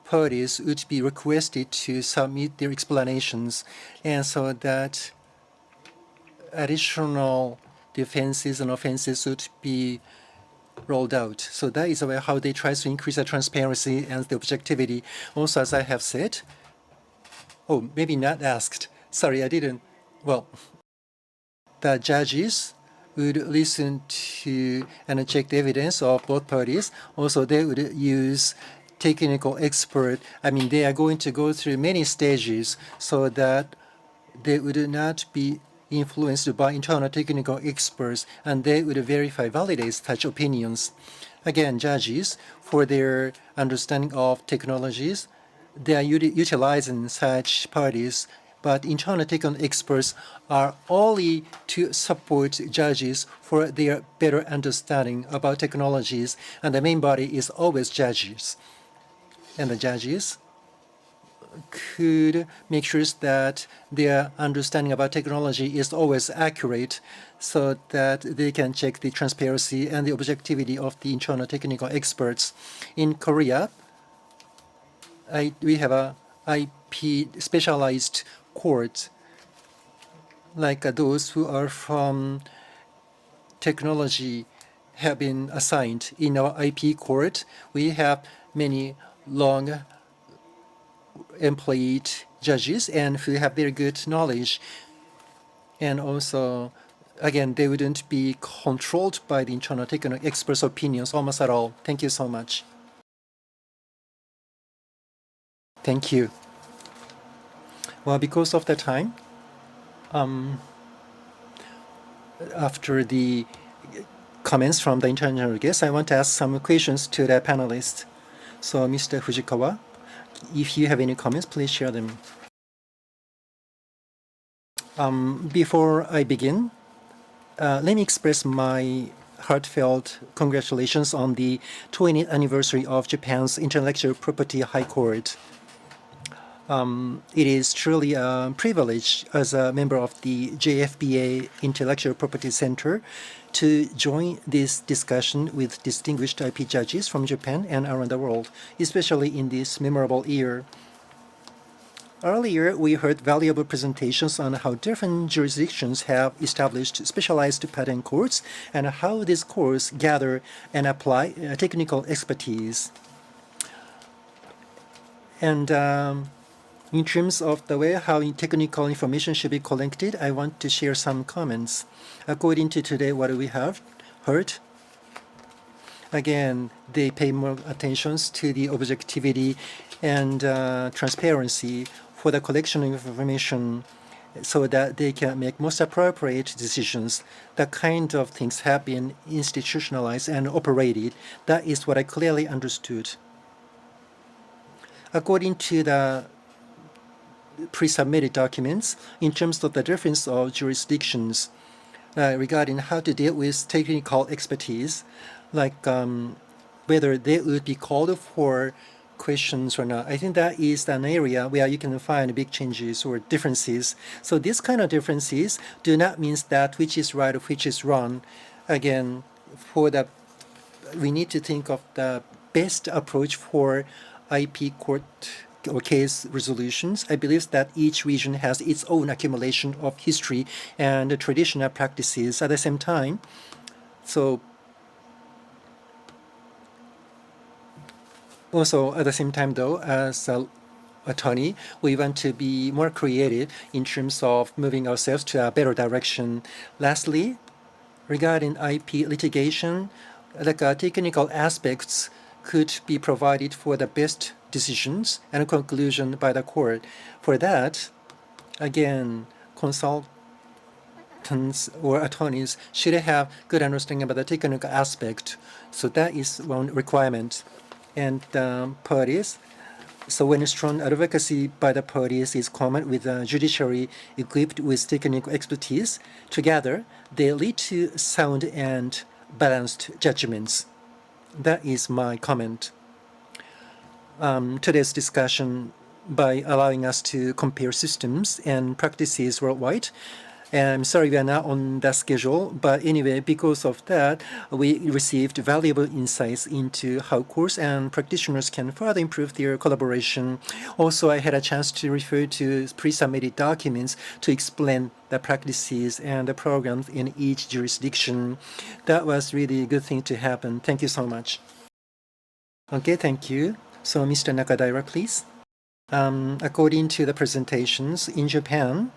parties would be requested to submit their explanations, and so that additional defenses and offenses would be rolled out. So that is how they try to increase the transparency and the objectivity. Also, as I have said, maybe not asked. Sorry, I didn't. Well, the judges would listen to and check the evidence of both parties. Also, they would use technical expert. I mean, they are going to go through many stages so that they would not be influenced by internal technical experts, and they would verify, validate such opinions. Again, judges, for their understanding of technologies, they are utilizing such parties, but internal technical experts are only to support judges for their better understanding about technologies, and the main body is always judges. And the judges could make sure that their understanding about technology is always accurate so that they can check the transparency and the objectivity of the internal technical experts. In Korea, we have a IP specialized court, like those who are from technology have been assigned. In our IP court, we have many long employed judges and who have very good knowledge. And also, again, they wouldn't be controlled by the internal technical experts' opinions almost at all. Thank you so much. Thank you. Well, because of the time, after the comments from the international guests, I want to ask some questions to the panelists. So, Mr. Fujikawa, if you have any comments, please share them. Before I begin, let me express my heartfelt congratulations on the 20th anniversary of Japan's Intellectual Property High Court. It is truly a privilege as a member of the JFBA Intellectual Property Center to join this discussion with distinguished IP judges from Japan and around the world, especially in this memorable year. Earlier, we heard valuable presentations on how different jurisdictions have established specialized patent courts and how these courts gather and apply technical expertise. And in terms of the way how technical information should be collected, I want to share some comments. According to today, what we have heard, again, they pay more attention to the objectivity and transparency for the collection of information so that they can make most appropriate decisions. That kind of things have been institutionalized and operated. That is what I clearly understood. According to the pre-submitted documents, in terms of the difference of jurisdictions regarding how to deal with technical expertise, like whether they would be called for questions or not. I think that is an area where you can find big changes or differences. So these kind of differences do not mean that which is right or which is wrong. Again, we need to think of the best approach for IP court or case resolutions. I believe that each region has its own accumulation of history and traditional practices at the same time. So also, at the same time, though, as an attorney, we want to be more creative in terms of moving ourselves to a better direction. Lastly, regarding IP litigation, technical aspects could be provided for the best decisions and conclusion by the court. For that, again, consultants or attorneys should have good understanding about the technical aspect. So that is one requirement. And parties. So when strong advocacy by the parties is common with the judiciary equipped with technical expertise, together they lead to sound and balanced judgments. That is my comment. Today's discussion, by allowing us to compare systems and practices worldwide, and I'm sorry we are not on that schedule, but anyway, because of that, we received valuable insights into how courts and practitioners can further improve their collaboration. Also, I had a chance to refer to pre-submitted documents to explain the practices and the programs in each jurisdiction. That was really a good thing to happen. Thank you so much. Okay, thank you. So, Mr. Nakadaira, please. According to the presentations, in Japan,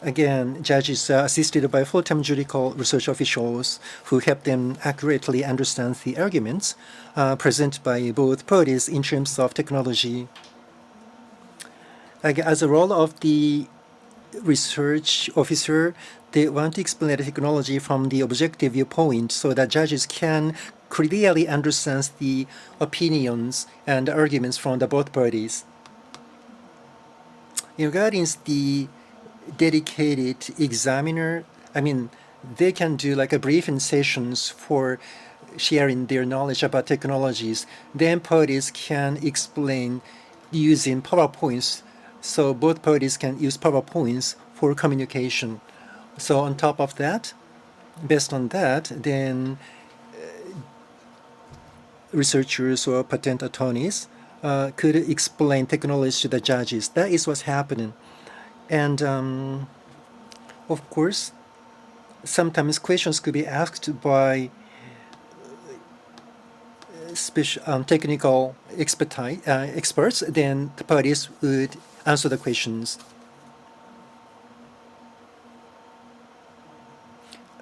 again, judges are assisted by full-time judicial research officials who help them accurately understand the arguments presented by both parties in terms of technology. As a role of the research officer, they want to explain the technology from the objective viewpoint so that judges can clearly understand the opinions and arguments from the both parties. Regarding the dedicated examiner, I mean, they can do like a briefing sessions for sharing their knowledge about technologies. Then parties can explain using PowerPoints. So both parties can use PowerPoints for communication. So on top of that, based on that, then researchers or patent attorneys could explain technology to the judges. That is what's happening. And of course, sometimes questions could be asked by special technical experts. Then the parties would answer the questions.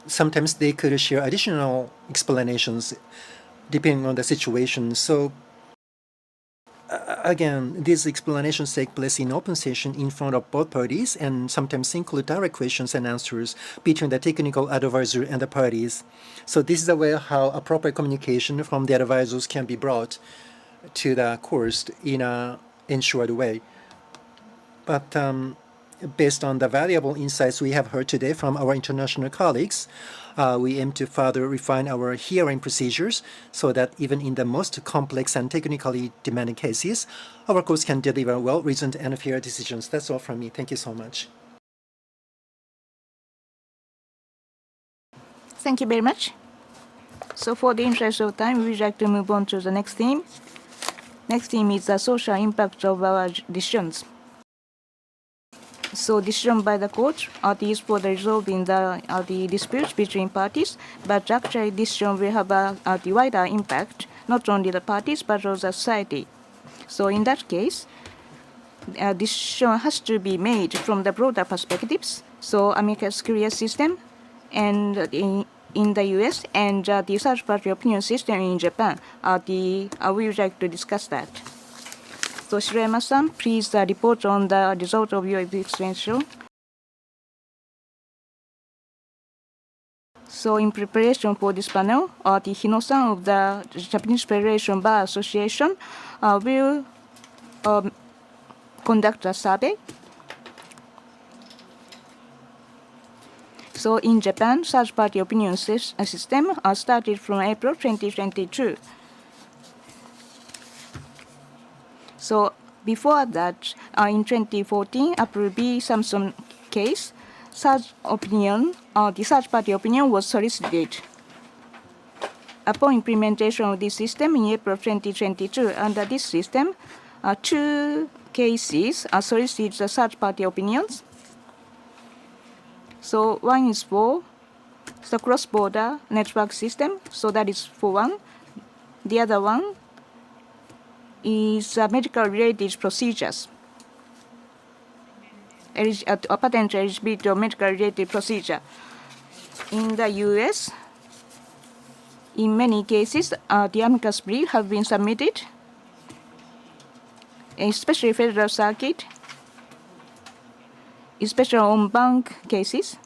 Sometimes they could share additional explanations depending on the situation. So again, these explanations take place in open session in front of both parties and sometimes include direct questions and answers between the technical advisor and the parties. So this is the way how appropriate communication from the advisors can be brought to the course in an ensured way. But based on the valuable insights we have heard today from our international colleagues, we aim to further refine our hearing procedures so that even in the most complex and technically demanding cases, our course can deliver well-reasoned and fair decisions. That's all from me. Thank you so much. Thank you very much. So for the interest of time, we would like to move on to the next theme. Next theme is the social impact of our decisions. So decision by the court is for the resolving the disputes between parties, but actually decision will have a wider impact, not only the parties but also the society. So in that case, a decision has to be made from the broader perspectives. So amicus curiae system and in the US and the third party opinion system in Japan, we would like to discuss that. So Shirayama-san, please report on the result of your extension. So in preparation for this panel, the Hino-san of the Japanese Federation Bar Association will conduct a survey. So in Japan, third-party opinion system started from April 2022. So before that, in 2014, Apple v. Samsung case, the third-party opinion was solicited. Upon implementation of this system in April 2022, under this system, 2 cases solicited the third-party opinions. So one is for the cross-border network system, so that is for one. The other one is medical-related procedures, a patent eligibility of medical-related procedure. In the US, in many cases, the amicus brief have been submitted, especially Federal Circuit, especially on bank cases.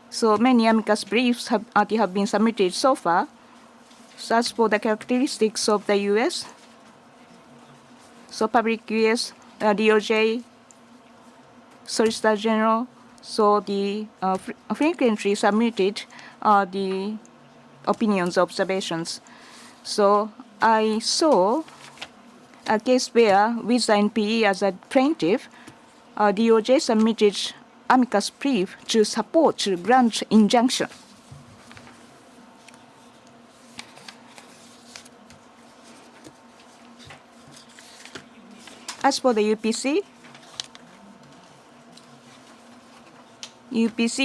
So many amicus briefs have been submitted so far. So as for the characteristics of the U.S., so public U.S., DOJ, Solicitor General, so the frequently submitted the opinions, observations. So I saw a case where, with the NPE as a plaintiff, DOJ submitted amicus brief to support to grant injunction. As for the UPC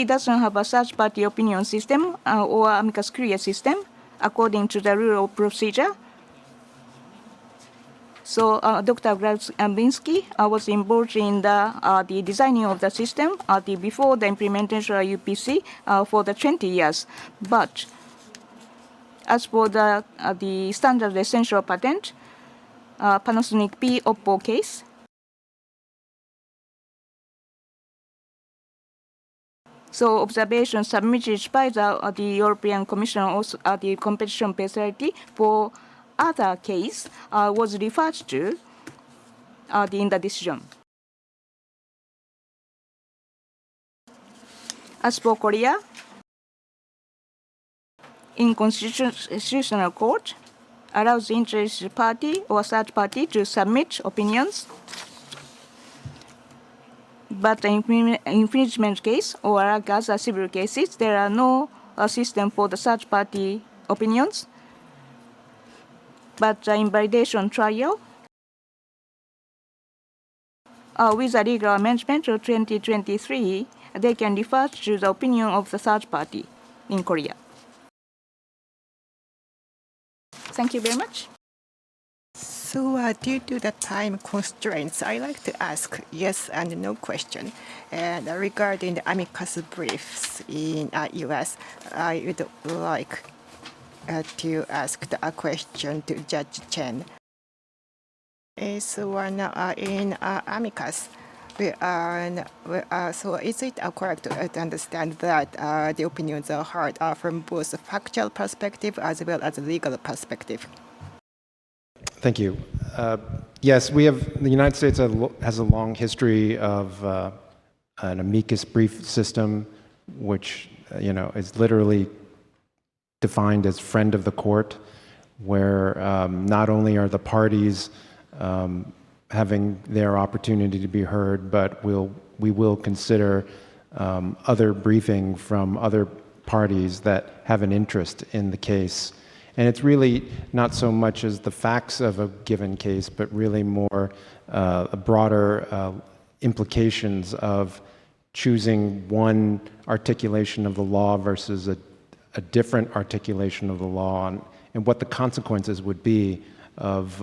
doesn't have a third-party opinion system or amicus curiae system according to the rule of procedure. So Dr. Grabinski was involved in the designing of the system before the implementation of UPC for the 20 years. But as for the standard essential patent, Panasonic P Oppo case, so observations submitted by the European Commission, also the competition facility for other case was referred to in the decision. As for Korea, in Constitutional Court, allows the interested party or third party to submit opinions. But in infringement case or other civil cases, there are no system for the third party opinions. But in validation trial, with a legal amendment of 2023, they can refer to the opinion of the third party in Korea. Thank you very much. Due to the time constraints, I like to ask yes and no question. And regarding the amicus briefs in US, I would like to ask a question to Judge Chen. In amicus, so is it correct to understand that the opinions are heard from both a factual perspective as well as a legal perspective? Thank you. Yes, the United States has a long history of an amicus brief system, which is literally defined as friend of the court, where not only are the parties having their opportunity to be heard, but we will consider other briefing from other parties that have an interest in the case. And it's really not so much as the facts of a given case, but really more broader implications of choosing one articulation of the law versus a different articulation of the law, and what the consequences would be of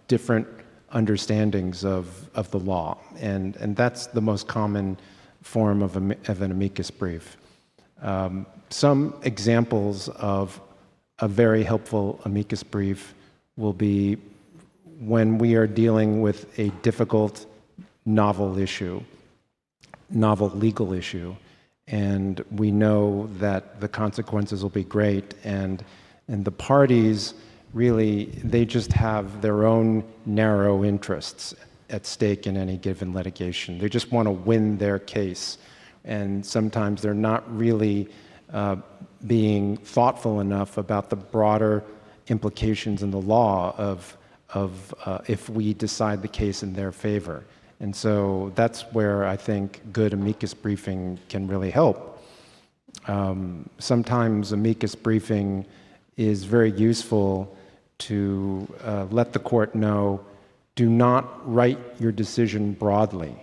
different understandings of the law. And that's the most common form of an amicus brief. Some examples of a very helpful amicus brief will be when we are dealing with a difficult novel legal issue, and we know that the consequences will be great, and the parties really, they just have their own narrow interests at stake in any given litigation. They just want to win their case, and sometimes they're not really being thoughtful enough about the broader implications in the law of if we decide the case in their favor. And so that's where I think good amicus briefing can really help. Sometimes amicus briefing is very useful to let the court know, do not write your decision broadly.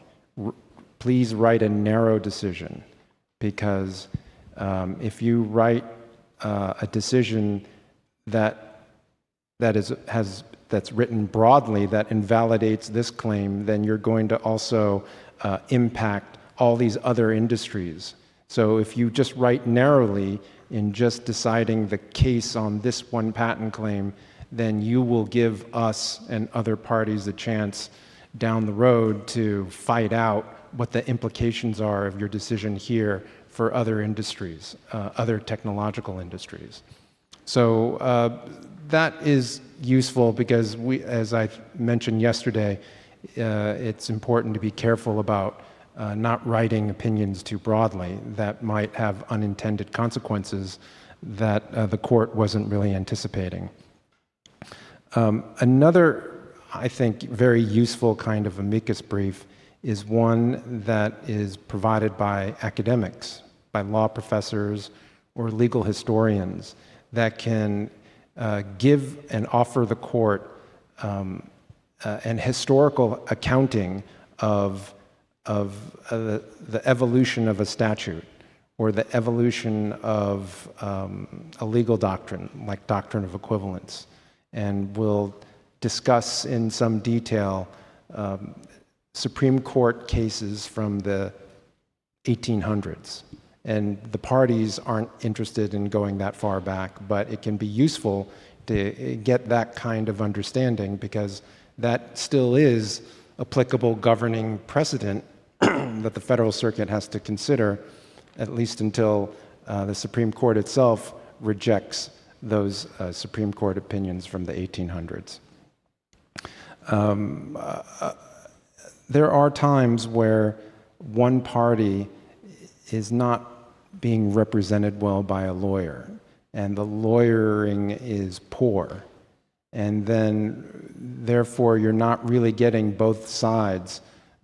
Please write a narrow decision, because if you write a decision that's written broadly that invalidates this claim, then you're going to also impact all these other industries. So if you just write narrowly in just deciding the case on this one patent claim, then you will give us and other parties a chance down the road to fight out what the implications are of your decision here for other industries, other technological industries. So that is useful because as I mentioned yesterday, it's important to be careful about not writing opinions too broadly that might have unintended consequences that the court wasn't really anticipating. Another, I think, very useful kind of amicus brief is one that is provided by academics, by law professors or legal historians, that can give and offer the court an historical accounting of the evolution of a statute or the evolution of a legal doctrine, like doctrine of equivalence. And we'll discuss in some detail Supreme Court cases from the 1800s. And the parties aren't interested in going that far back, but it can be useful to get that kind of understanding, because that still is applicable governing precedent that the Federal Circuit has to consider, at least until the Supreme Court itself rejects those Supreme Court opinions from the 1800s. There are times where one party is not being represented well by a lawyer, and the lawyering is poor, and then therefore you're not really getting both sides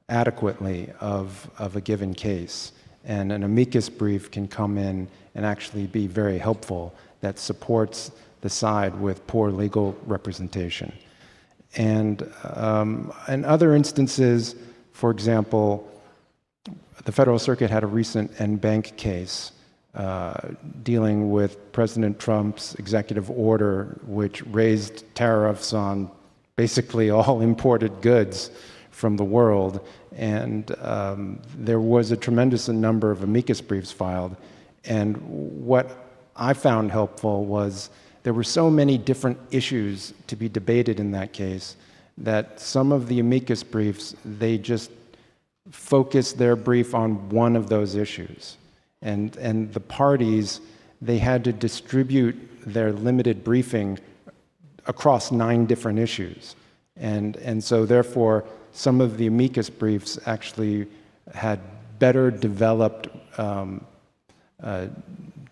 adequately of a given case. And an amicus brief can come in and actually be very helpful, that supports the side with poor legal representation. And in other instances, for example, the Federal Circuit had a recent N-Bank case dealing with President Trump's executive order, which raised tariffs on basically all imported goods from the world. And there was a tremendous number of amicus briefs filed. And what I found helpful was there were so many different issues to be debated in that case that some of the amicus briefs, they just focused their brief on one of those issues. And the parties, they had to distribute their limited briefing across 9 different issues. And so therefore, some of the amicus briefs actually had better developed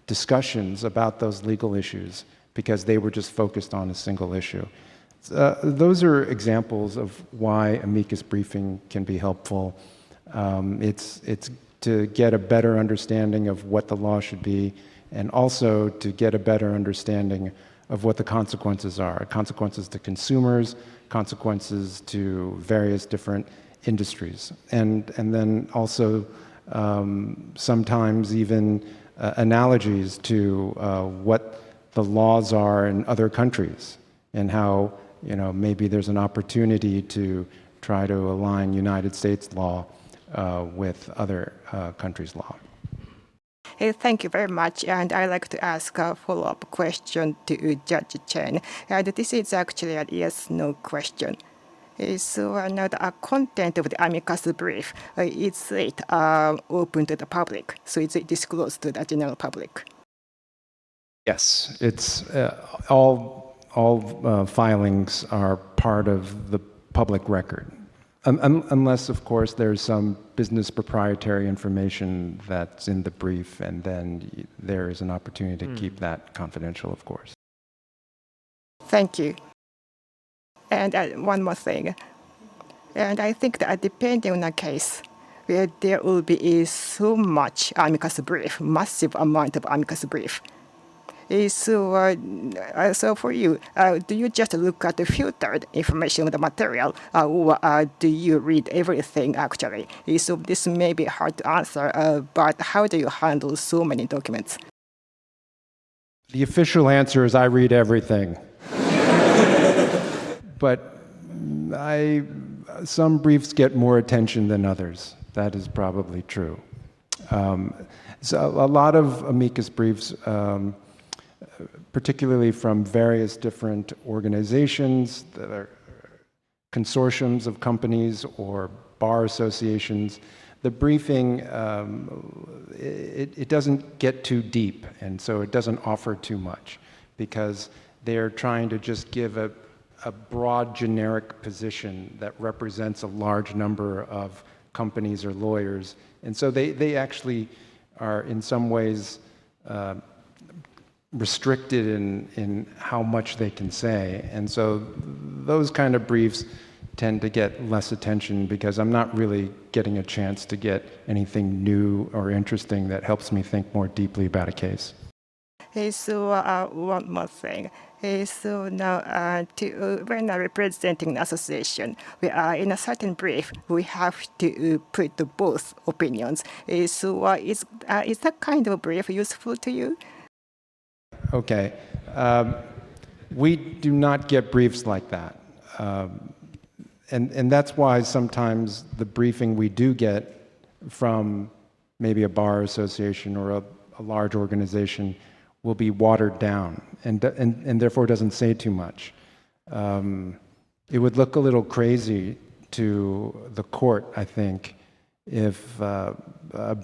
discussions about those legal issues because they were just focused on a single issue. Those are examples of why amicus briefing can be helpful. It's to get a better understanding of what the law should be, and also to get a better understanding of what the consequences are. Consequences to consumers, consequences to various different industries. And then also sometimes even analogies to what the laws are in other countries and how maybe there's an opportunity to try to align United States law with other countries' law. Thank you very much. And I'd like to ask a follow-up question to Judge Chen. And this is actually a yes/no question. So now the content of the amicus brief, is it open to the public? So is it disclosed to the general public? Yes, it's all filings are part of the public record. Unless, of course, there's some business proprietary information that's in the brief, and then there is an opportunity to keep that confidential, of course. Thank you. And one more thing. And I think that depending on a case, where there will be so much amicus brief, massive amount of amicus brief. So for you, do you just look at the filtered information of the material, or do you read everything actually? So this may be hard to answer, but how do you handle so many documents? The official answer is I read everything. But some briefs get more attention than others. That is probably true. So a lot of amicus briefs, particularly from various different organizations that are consortiums of companies or bar associations, the briefing, it doesn't get too deep, and so it doesn't offer too much because they're trying to just give a broad generic position that represents a large number of companies or lawyers. And so they actually are in some ways restricted in how much they can say. And so those kind of briefs tend to get less attention because I'm not really getting a chance to get anything new or interesting that helps me think more deeply about a case. So one more thing. So now, when representing an association, we are in a certain brief, we have to put both opinions. So is that kind of brief useful to you? Okay. We do not get briefs like that. And that's why sometimes the briefing we do get from maybe a bar association or a large organization will be watered down and therefore doesn't say too much. It would look a little crazy to the court, I think, if a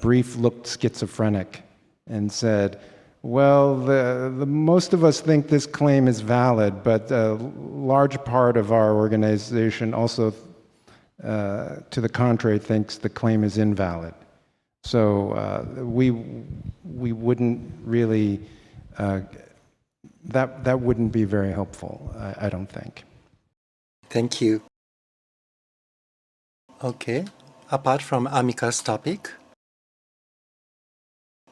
brief looked schizophrenic and said, well, the most of us think this claim is valid, but a large part of our organization also, to the contrary, thinks the claim is invalid. So we wouldn't really, that wouldn't be very helpful, I don't think. Thank you. Okay, apart from amicus topic,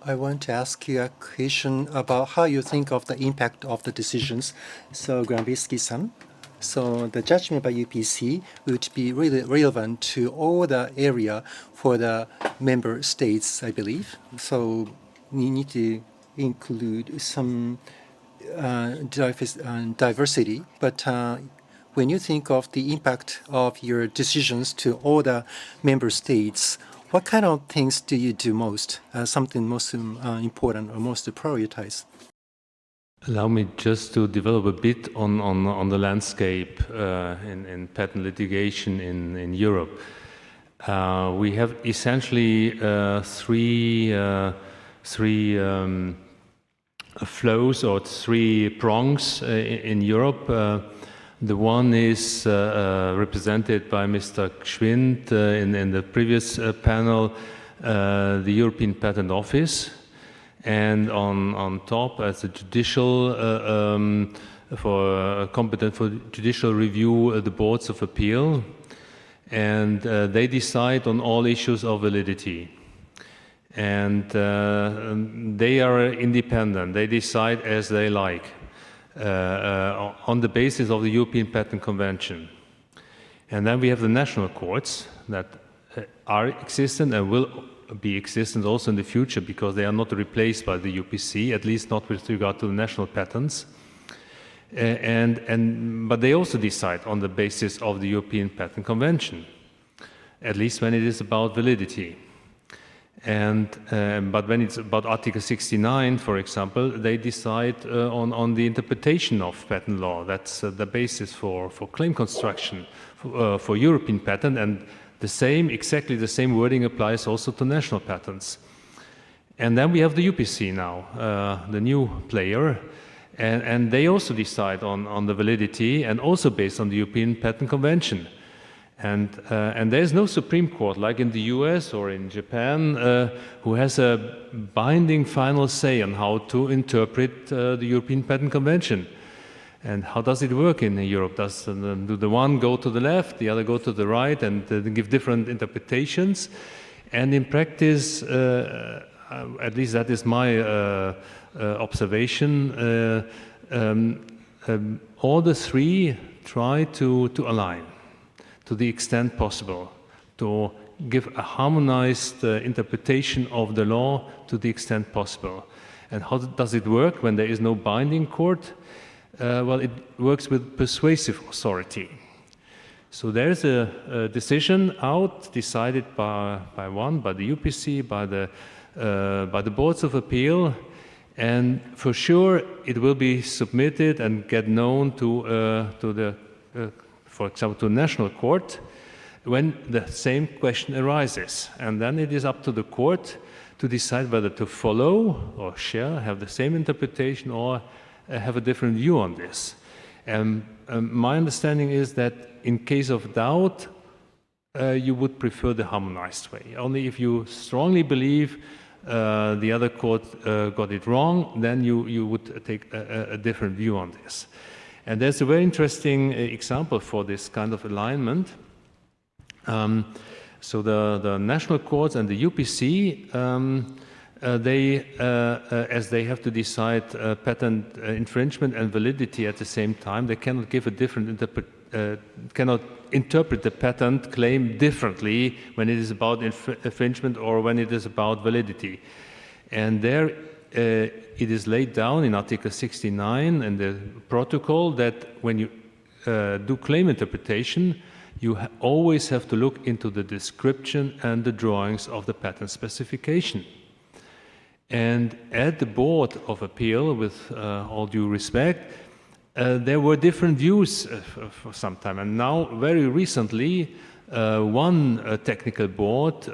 I want to ask you a question about how you think of the impact of the decisions. So, Grambisky-san, so the judgment by UPC would be really relevant to all the area for the member states, I believe. So we need to include some diversity, but when you think of the impact of your decisions to all the member states, what kind of things do you do most, something most important or most prioritized? Allow me just to develop a bit on the landscape in patent litigation in Europe. We have essentially three flows or three prongs in Europe. The one is represented by Mr. Gschwind in the previous panel, the European Patent Office, and on top as a judicial competent for judicial review, the boards of appeal, and they decide on all issues of validity. And they are independent. They decide as they like on the basis of the European Patent Convention. And then we have the national courts that are existent and will be existent also in the future because they are not replaced by the UPC, at least not with regard to the national patents. But they also decide on the basis of the European Patent Convention, at least when it is about validity. But when it's about Article 69, for example, they decide on the interpretation of patent law. That's the basis for claim construction for European patent, and exactly the same wording applies also to national patents. And then we have the UPC now, the new player, and they also decide on the validity and also based on the European Patent Convention. And there is no Supreme Court like in the US or in Japan who has a binding final say on how to interpret the European Patent Convention. And how does it work in Europe? Do the one go to the left, the other go to the right, and give different interpretations? And in practice, at least that is my observation, all the three try to align to the extent possible, to give a harmonized interpretation of the law to the extent possible. And how does it work when there is no binding court? Well, it works with persuasive authority. So there's a decision out, decided by the UPC, by the boards of appeal, and for sure it will be submitted and get known to the, for example, to a national court when the same question arises. And then it is up to the court to decide whether to follow or have the same interpretation or have a different view on this. And my understanding is that in case of doubt, you would prefer the harmonized way. Only if you strongly believe the other court got it wrong, then you would take a different view on this. And there's a very interesting example for this kind of alignment. So the national courts and the UPC, as they have to decide patent infringement and validity at the same time, they cannot give a different cannot interpret the patent claim differently when it is about infringement or when it is about validity. And there it is laid down in Article 69 in the protocol that when you do claim interpretation, you always have to look into the description and the drawings of the patent specification. And at the Board of Appeal, with all due respect, there were different views for some time. And now, very recently, one technical board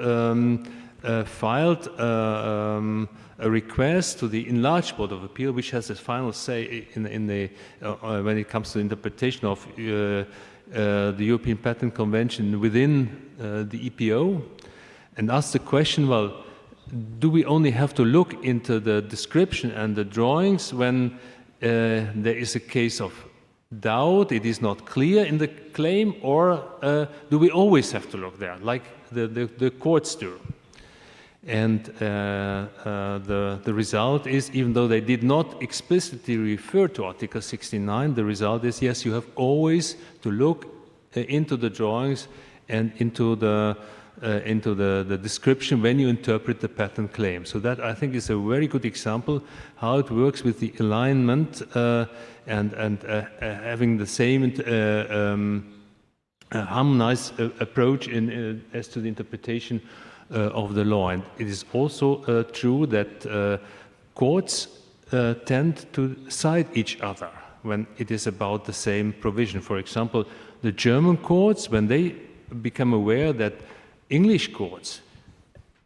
filed a request to the enlarged Board of Appeal, which has a final say when it comes to interpretation of the European Patent Convention within the EPO, and asked the question, well, do we only have to look into the description and the drawings when there is a case of doubt, it is not clear in the claim, or do we always have to look there, like the courts do? And the result is, even though they did not explicitly refer to Article 69, the result is, yes, you have always to look into the drawings and into the into the description when you interpret the patent claim. So that I think is a very good example how it works with the alignment and having the same harmonized approach as to the interpretation of the law. And it is also true that courts tend to cite each other when it is about the same provision. For example, the German courts, when they become aware that English courts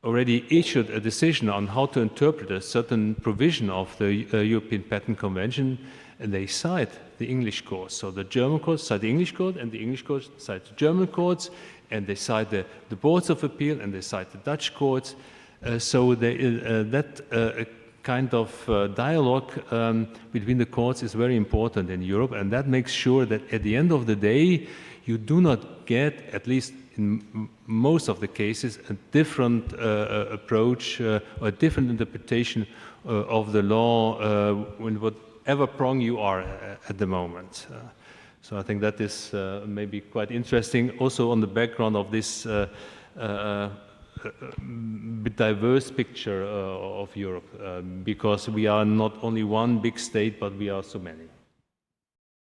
already issued a decision on how to interpret a certain provision of the European Patent Convention, and they cite the English courts. So the German courts cite the English court, and the English courts cite the German courts, and they cite the boards of appeal, and they cite the Dutch courts. So that kind of dialogue between the courts is very important in Europe, and that makes sure that at the end of the day, you do not get, at least in most of the cases, a different approach or a different interpretation of the law in whatever prong you are at the moment. So I think that is maybe quite interesting, also on the background of this diverse picture of Europe, because we are not only one big state, but we are so many.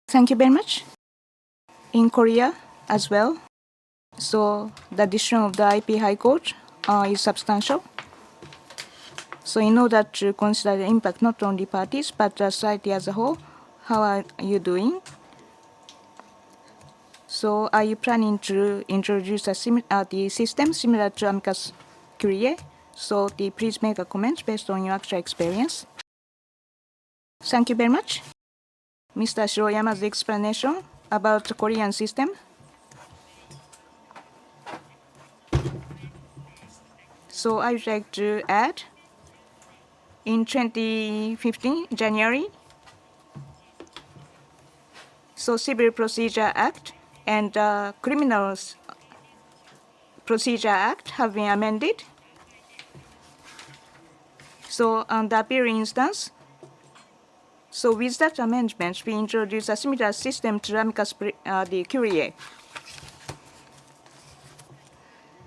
Thank you very much. In Korea as well, so the decision of the IP High Court is substantial. So in order to consider the impact not only parties but the society as a whole, how are you doing? So are you planning to introduce the system similar to amicus curiae? So please make a comment based on your actual experience. Thank you very much. Mr. Shiroyama's explanation about the Korean system. So I would like to add, in 2015, January, so Civil Procedure Act and Criminal Procedure Act have been amended. So on the appeal instance, so with that amendment, we introduce a similar system to amicus curiae.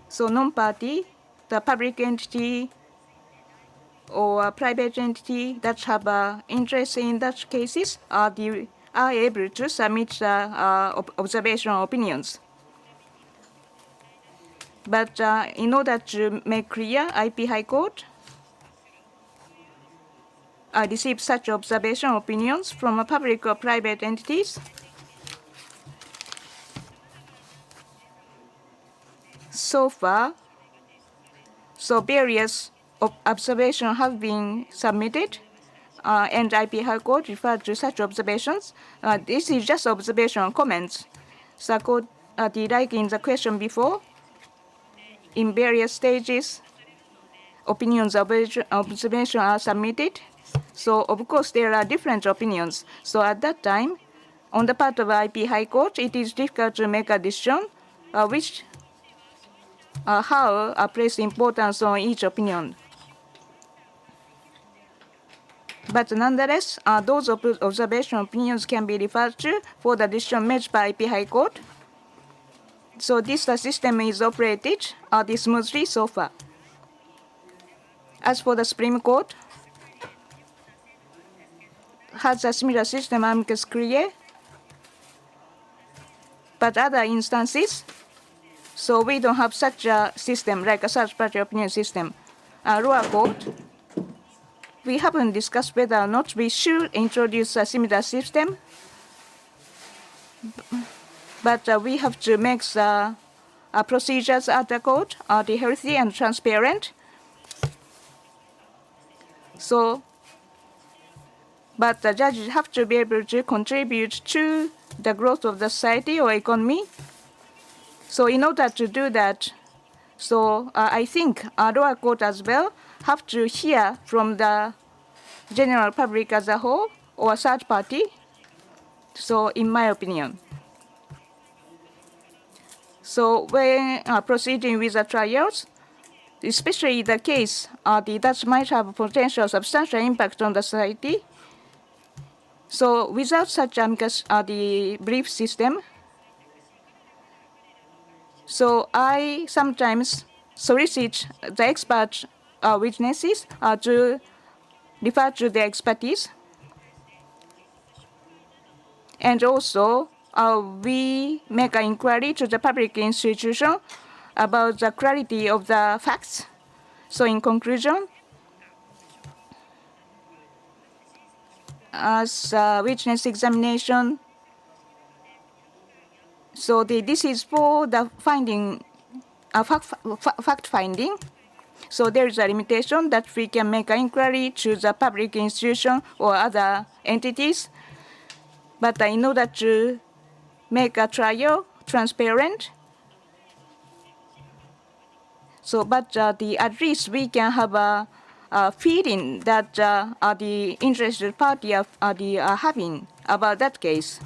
So non-party, the public entity or a private entity that have interest in that cases are able to submit observational opinions. But in order to make clear, IP High Court receive such observation opinions from public or private entities. So far, so various observations have been submitted, and IP High Court referred to such observations. This is just observation comments. So, like in the question before, in various stages, opinions of observation are submitted. So, of course, there are different opinions. So, at that time, on the part of IP High Court, it is difficult to make a decision how place importance on each opinion. But nonetheless, those observation opinions can be referred to for the decision made by IP High Court. So this system is operated smoothly so far. As for the Supreme Court, has a similar system amicus curiae, but other instances, so we don't have such a system like a third party opinion system. Lower court, we haven't discussed whether or not we should introduce a similar system, but we have to make the procedures at the court healthy and transparent. So, but the judges have to be able to contribute to the growth of the society or economy. So in order to do that, so I think lower court as well have to hear from the general public as a whole or third party. So in my opinion. So when proceeding with the trials, especially the case that might have potential substantial impact on the society. So without such the brief system, so I sometimes solicit the expert witnesses to refer to their expertise. And also, we make an inquiry to the public institution about the clarity of the facts. So in conclusion, as witness examination, so this is for the finding, fact finding. So there is a limitation that we can make an inquiry to the public institution or other entities. But in order to make a trial transparent, so but at least we can have a feeling that the interested party are having about that case.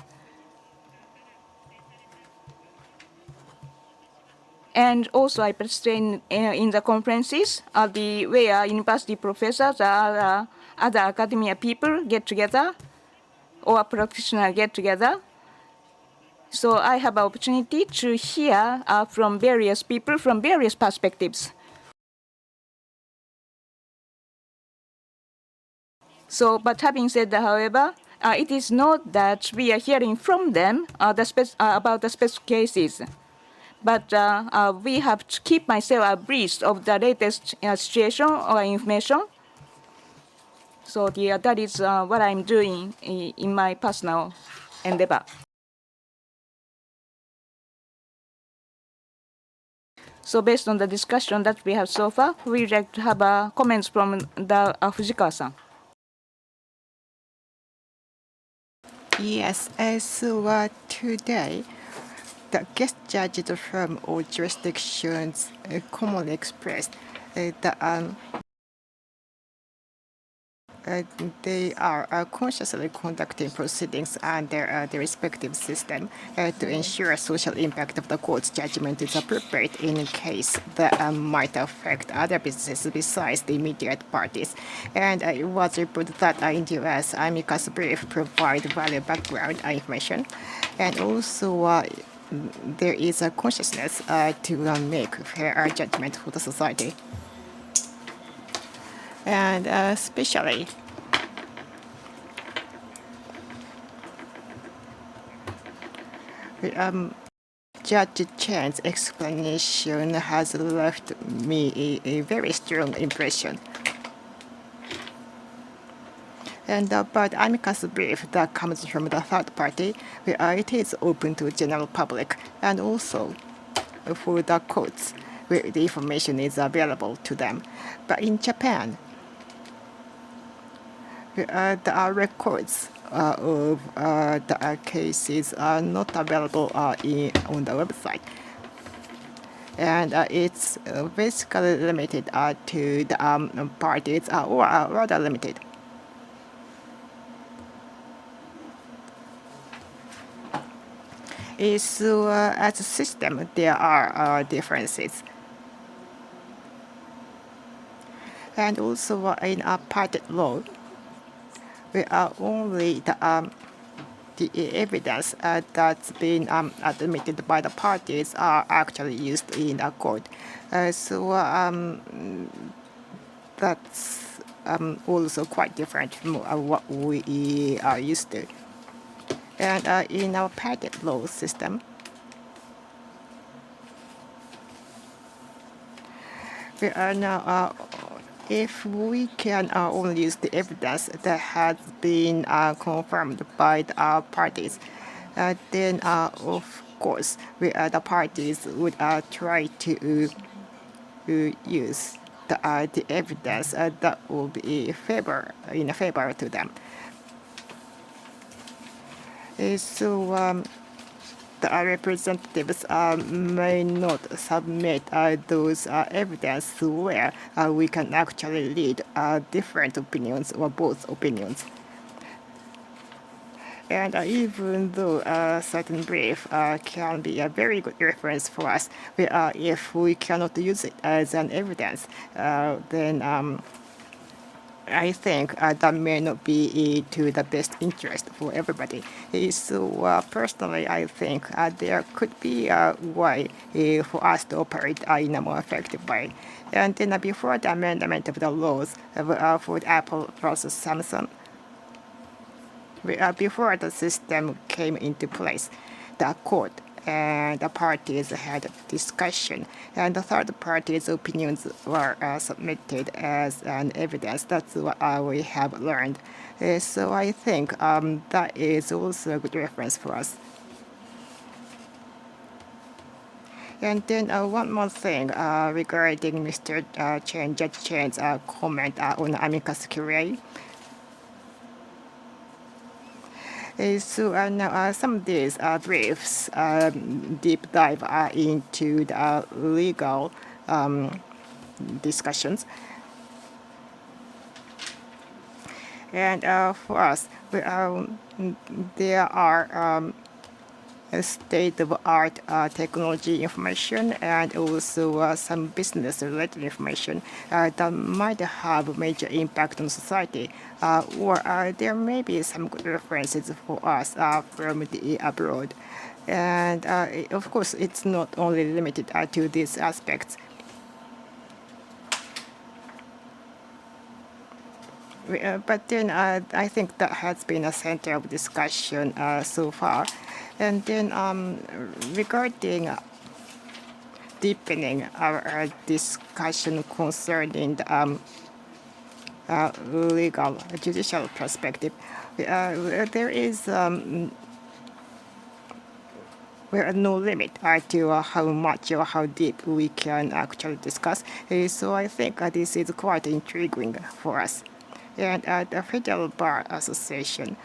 And also, I participate in the conferences where university professors or other academia people get together or practitioners get together. So I have an opportunity to hear from various people from various perspectives. So, but having said that, however, it is not that we are hearing from them about the specific cases. But we have to keep myself abreast of the latest situation or information. So that is what I'm doing in my personal endeavor. So based on the discussion that we have so far, we would like to have comments from the Fujikawa-san. Yes, so today, the guest judges from all jurisdictions commonly expressed that they are consciously conducting proceedings under the respective system to ensure social impact of the court's judgment is appropriate in case that might affect other businesses besides the immediate parties. And it was reported that in the US, amicus brief provide valuable background information, and also there is a consciousness to make fair judgment for the society. And especially Judge Chen's explanation has left me a very strong impression. And about amicus brief that comes from the third party, it is open to general public, and also for the courts where the information is available to them. But in Japan, the records of the cases are not available on the website. And it's basically limited to the parties, or rather limited. So as a system, there are differences. And also in patent law, we are only the evidence that's been admitted by the parties are actually used in a court. So that's also quite different from what we are used to. And in our patent law system, we are now if we can only use the evidence that has been confirmed by the parties, then of course the parties would try to use the evidence that will be in favor to them. So the representatives may not submit those evidence where we can actually read different opinions or both opinions. And even though a certain brief can be a very good reference for us, if we cannot use it as an evidence, then I think that may not be to the best interest for everybody. So personally, I think there could be a way for us to operate in a more effective way. And then before the amendment of the laws for Apple versus Samsung, before the system came into place, the court and the parties had a discussion, and the third party's opinions were submitted as an evidence. That's what we have learned. So I think that is also a good reference for us. And then one more thing regarding Mr. Judge Chen's comment on amicus curiae. So now some of these briefs deep dive into the legal discussions. And for us, there are state-of-art technology information and also some business-related information that might have major impact on society, or there may be some good references for us from the abroad. And of course, it's not only limited to these aspects. But then I think that has been a center of discussion so far. And then regarding deepening our discussion concerning the legal judicial perspective, there is no limit to how much or how deep we can actually discuss. So I think this is quite intriguing for us. And at the Federal Bar Association,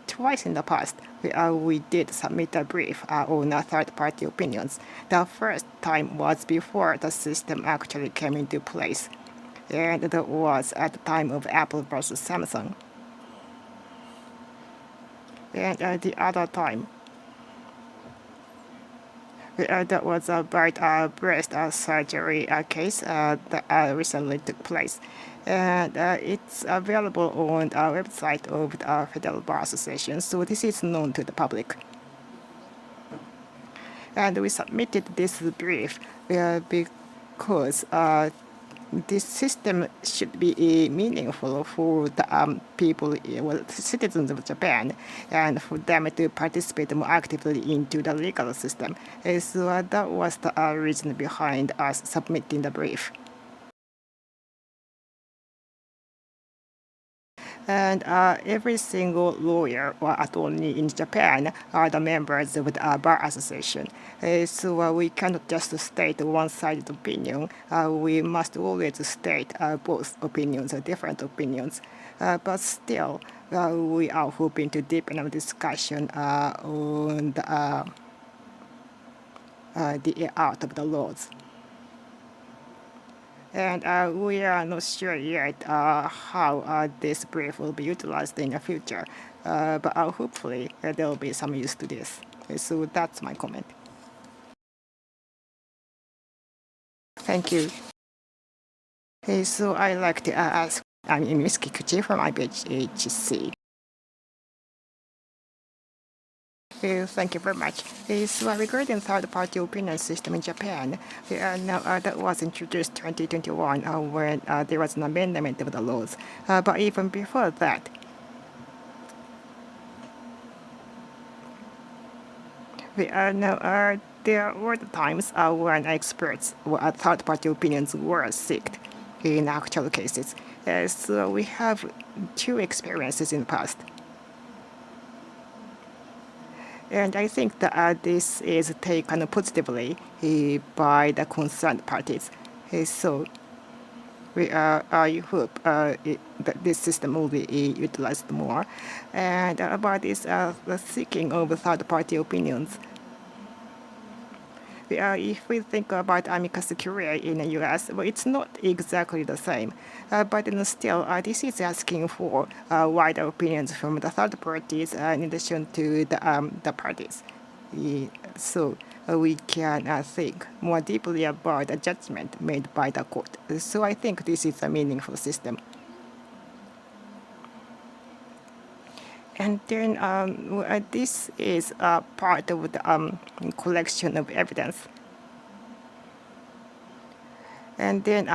twice in the past, we did submit a brief on third-party opinions. The first time was before the system actually came into place, and that was at the time of Apple versus Samsung. And the other time, that was about breast surgery case that recently took place. And it's available on our website of the Federal Bar Association, so this is known to the public. And we submitted this brief because this system should be meaningful for the people, citizens of Japan, and for them to participate more actively into the legal system. So that was the reason behind us submitting the brief. And every single lawyer or attorney in Japan are the members of the Bar Association. So we cannot just state one-sided opinion. We must always state both opinions or different opinions. But still, we are hoping to deepen our discussion on the art of the laws. And we are not sure yet how this brief will be utilized in the future, but hopefully there will be some use to this. So that's my comment. Thank you. So I'd like to ask Ms. Kikuchi from IBHC. Thank you very much. So regarding third-party opinion system in Japan, now, that was introduced 2021 when there was an amendment of the laws. But even before that, there were the times when experts or third-party opinions were sought in actual cases. So we have two experiences in the past. And I think that this is taken positively by the concerned parties. So I hope that this system will be utilized more. And about this, the seeking of third-party opinions. If we think about amicus curiae in the U.S., well, it's not exactly the same. But still, this is asking for wider opinions from the third parties in addition to the parties. So we can think more deeply about the judgment made by the court. So I think this is a meaningful system. And then this is part of the collection of evidence. And then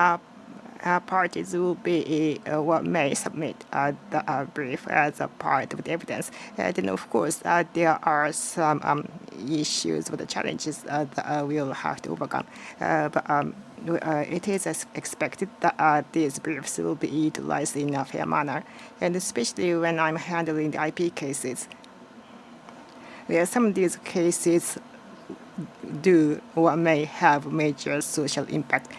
parties will be what may submit the brief as a part of the evidence. And then, of course, there are some issues or the challenges that we'll have to overcome. But it is expected that these briefs will be utilized in a fair manner, and especially when I'm handling the IP cases, where some of these cases do or may have major social impact.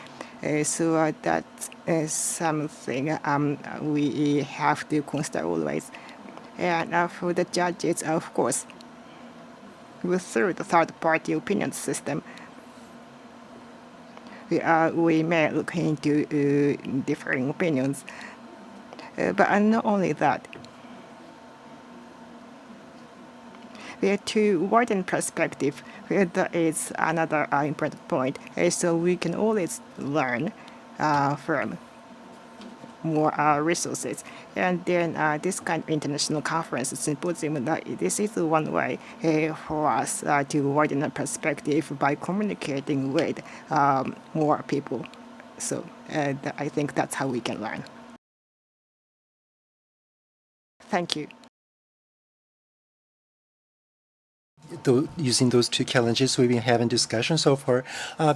So that is something we have to consider always. And for the judges, of course, through the third-party opinion system, we may look into differing opinions. But not only that, to widen perspective, that is another important point. So we can always learn from more resources. And then this kind of international conference symposium, this is one way for us to widen our perspective by communicating with more people. So I think that's how we can learn. Thank you. Using those two challenges, we've been having discussion so far.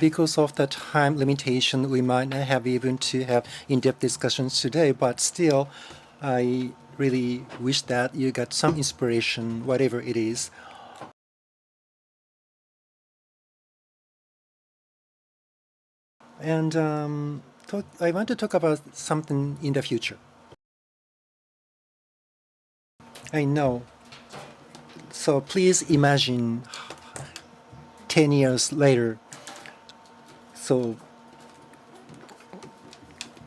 Because of the time limitation, we might not have even to have in-depth discussions today, but still, I really wish that you got some inspiration, whatever it is. And I want to talk about something in the future. I know. So please imagine 10 years later. So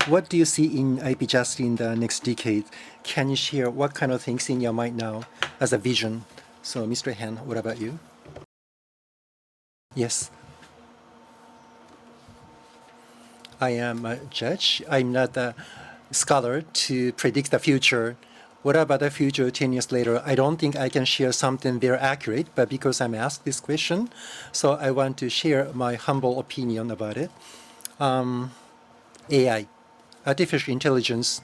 what do you see in IP justice in the next decade? Can you share what kind of things in your mind now as a vision? So Mr. Han, what about you? Yes. I am a judge. I'm not a scholar to predict the future. What about the future 10 years later? I don't think I can share something very accurate, but because I'm asked this question, so I want to share my humble opinion about it. AI, artificial intelligence,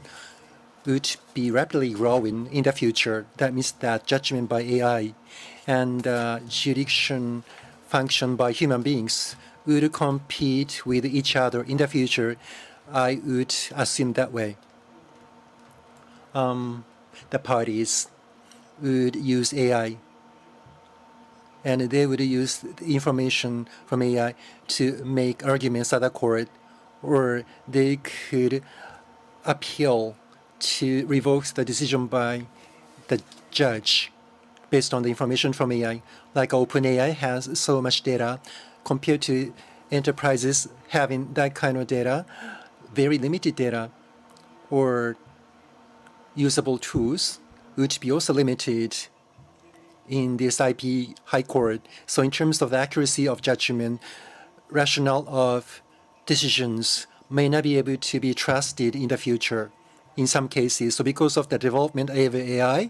would be rapidly growing in the future. That means that judgment by AI and jurisdiction function by human beings would compete with each other in the future. I would assume that way. The parties would use AI, and they would use information from AI to make arguments at the court, or they could appeal to revoke the decision by the judge based on the information from AI. Like OpenAI has so much data compared to enterprises having that kind of data, very limited data, or usable tools would be also limited in this IP high court. So in terms of the accuracy of judgment, rationale of decisions may not be able to be trusted in the future in some cases. So because of the development of AI,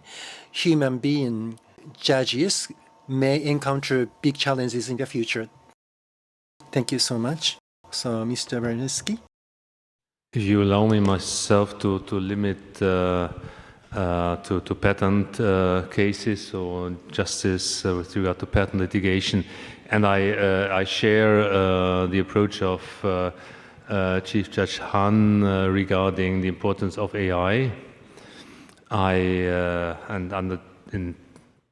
human being judges may encounter big challenges in the future. Thank you so much. So Mr. Bernesky? If you allow me myself to limit to patent cases or justice with regard to patent litigation, and I share the approach of Chief Judge Han regarding the importance of AI. In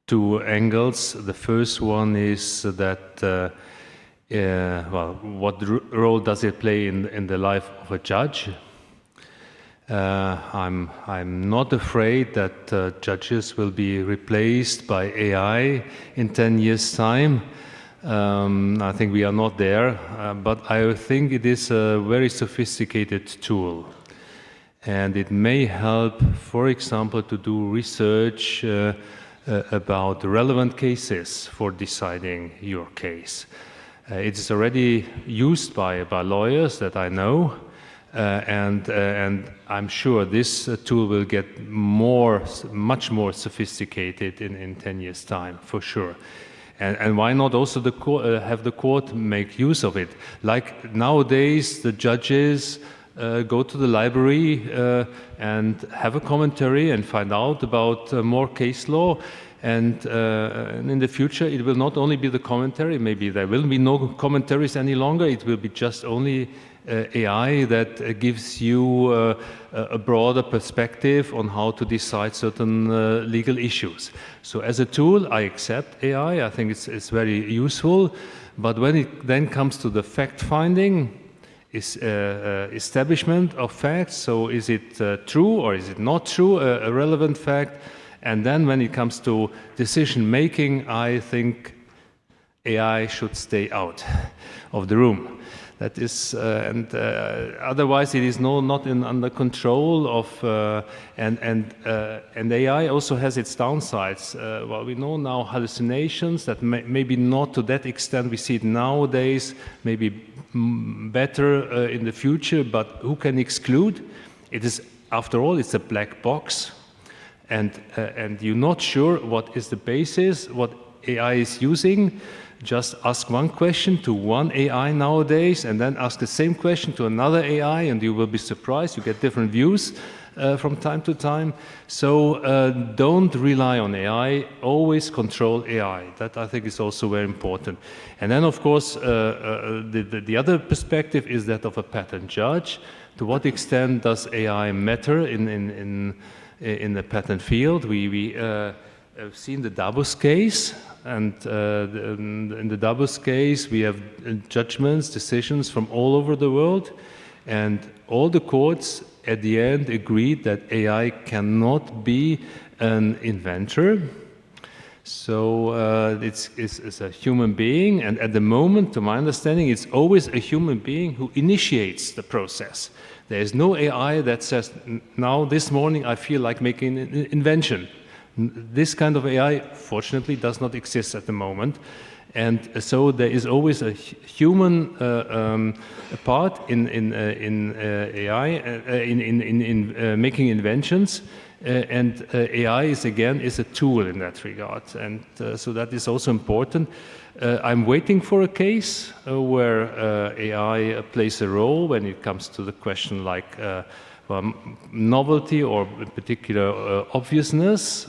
two angles. The first one is that what role does it play in the life of a judge? I'm not afraid that judges will be replaced by AI in 10 years' time. I think we are not there, but I think it is a very sophisticated tool. And it may help, for example, to do research about relevant cases for deciding your case. It is already used by lawyers that I know. And I'm sure this tool will get much more sophisticated in 10 years' time, for sure. And why not also have the court make use of it? Like nowadays, the judges go to the library and have a commentary and find out about more case law. And in the future, it will not only be the commentary, maybe there will be no commentaries any longer, it will be just only AI that gives you a broader perspective on how to decide certain legal issues. So as a tool, I accept AI, I think it's very useful, but when it then comes to the fact-finding, establishment of facts, so is it true or is it not true, a relevant fact? And then when it comes to decision-making, I think AI should stay out of the room. That is, otherwise it is not under control of, and AI also has its downsides. Well, we know now hallucinations that maybe not to that extent we see it nowadays, maybe better in the future, but who can exclude? It is, after all, it's a black box. And you're not sure what is the basis, what AI is using. Just ask one question to one AI nowadays, and then ask the same question to another AI, and you will be surprised. You get different views from time to time. So don't rely on AI. Always control AI. That, I think, is also very important. And then, of course, the other perspective is that of a patent judge. To what extent does AI matter in the patent field? We have seen the Davos case, and in the Davos case we have judgments, decisions from all over the world, and all the courts at the end agreed that AI cannot be an inventor. So it's a human being, and at the moment, to my understanding, it's always a human being who initiates the process. There is no AI that says, now this morning I feel like making an invention. This kind of AI, fortunately, does not exist at the moment. And so there is always a human part in AI, in making inventions. And AI is, again, is a tool in that regard. And so that is also important. I'm waiting for a case where AI plays a role when it comes to the question like novelty or in particular obviousness.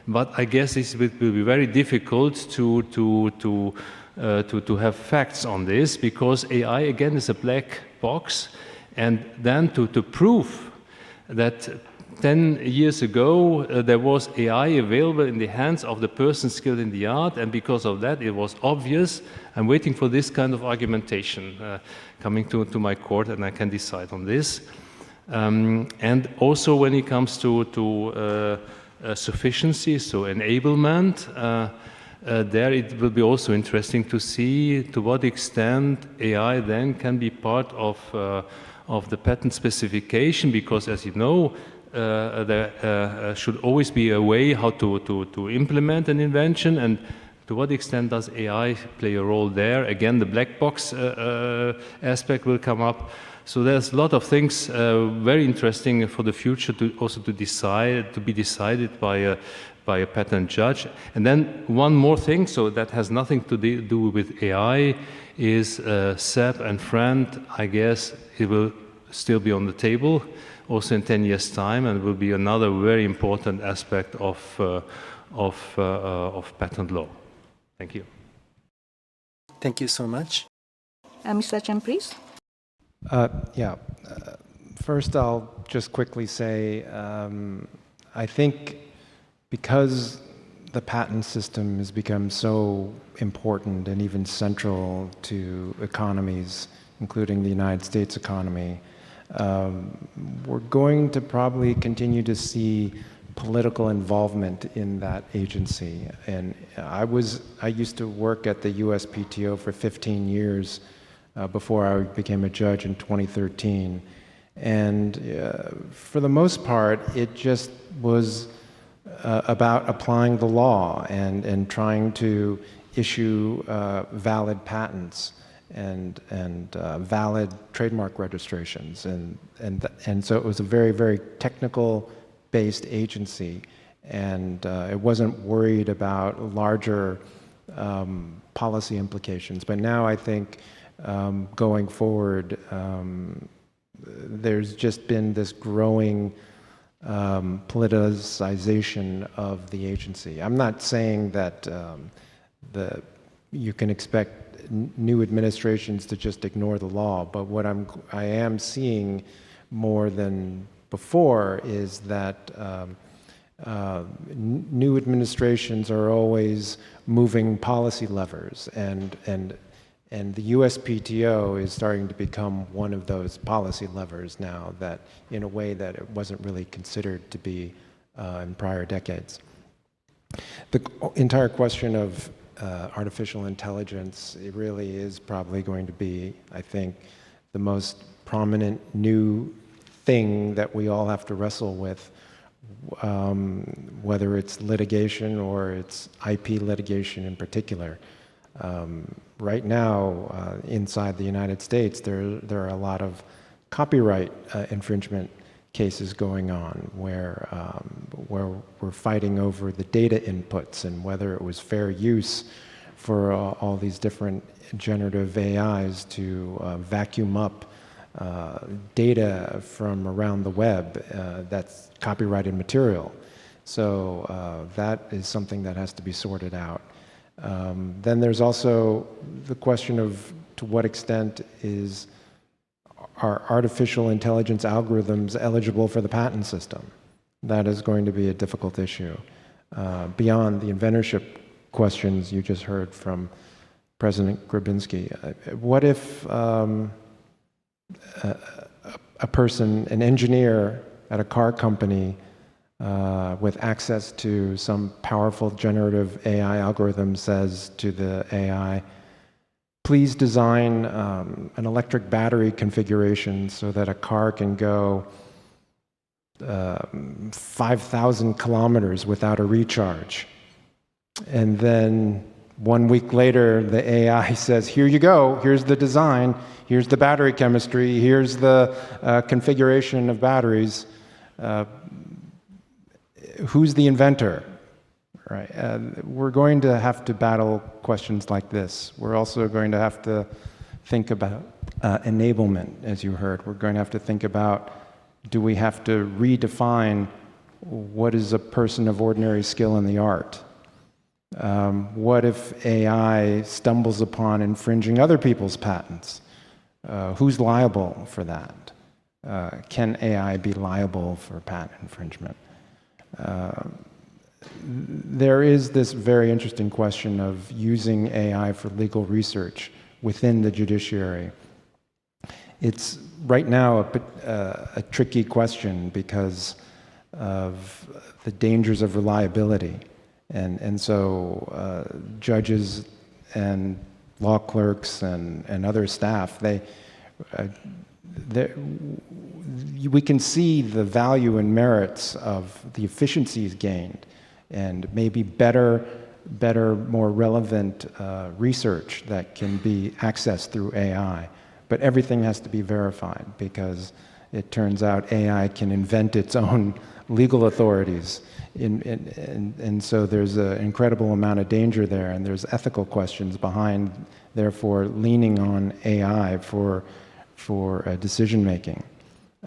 But I guess it will be very difficult to have facts on this, because AI, again, is a black box. And then to prove that 10 years ago, there was AI available in the hands of the person skilled in the art, and because of that, it was obvious. I'm waiting for this kind of argumentation coming to my court, and I can decide on this. And also when it comes to sufficiency, so enablement, there it will be also interesting to see to what extent AI then can be part of the patent specification, because, as you know, there should always be a way how to implement an invention, and to what extent does AI play a role there? Again, the black box aspect will come up. So there's a lot of things very interesting for the future to be decided by a patent judge. And then one more thing, so that has nothing to do with AI, is SAP and FRIEND. I guess it will still be on the table also in 10 years' time, and will be another very important aspect of patent law. Thank you. Thank you so much. Mr. Chen, please. First, I'll just quickly say, I think because the patent system has become so important and even central to economies, including the United States economy, we're going to probably continue to see political involvement in that agency. And I used to work at the USPTO for 15 years before I became a judge in 2013. And for the most part, it just was about applying the law and trying to issue valid patents. and valid trademark registrations, and so it was a very, very technical-based agency, and it wasn't worried about larger policy implications. But now I think going forward, there's just been this growing politicization of the agency. I'm not saying that you can expect new administrations to just ignore the law, but what I am seeing more than before is that new administrations are always moving policy levers, and the USPTO is starting to become one of those policy levers now, that in a way that it wasn't really considered to be in prior decades. The entire question of artificial intelligence, it really is probably going to be, I think, the most prominent new thing that we all have to wrestle with, whether it's litigation or it's IP litigation in particular. Right now, inside the United States, there are a lot of copyright infringement cases going on where we're fighting over the data inputs and whether it was fair use for all these different generative AIs to vacuum up data from around the web that's copyrighted material. So that is something that has to be sorted out. Then there's also the question of to what extent are artificial intelligence algorithms eligible for the patent system? That is going to be a difficult issue. Beyond the inventorship questions you just heard from President Grabinski, what if a person, an engineer at a car company with access to some powerful generative AI algorithm says to the AI, please design an electric battery configuration so that a car can go 5,000 kilometers without a recharge. And then 1 week later, the AI says, here you go, here's the design, here's the battery chemistry, here's the configuration of batteries. Who's the inventor? Right. We're going to have to battle questions like this. We're also going to have to think about enablement, as you heard. We're going to have to think about, do we have to redefine what is a person of ordinary skill in the art? What if AI stumbles upon infringing other people's patents? Who's liable for that? Can AI be liable for patent infringement? There is this very interesting question of using AI for legal research within the judiciary. It's right now a tricky question because of the dangers of reliability. And so judges and law clerks and other staff, we can see the value and merits of the efficiencies gained and maybe better, more relevant research that can be accessed through AI. But everything has to be verified because it turns out AI can invent its own legal authorities. And so there's an incredible amount of danger there, and there's ethical questions behind, therefore, leaning on AI for decision making.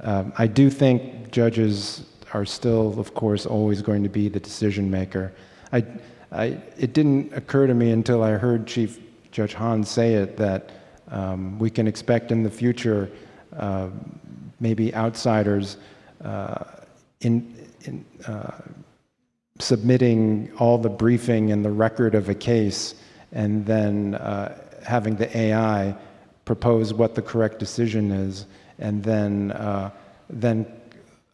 I do think judges are still, of course, always going to be the decision maker. It didn't occur to me until I heard Chief Judge Han say it that we can expect in the future maybe outsiders submitting all the briefing and the record of a case and then having the AI propose what the correct decision is, and then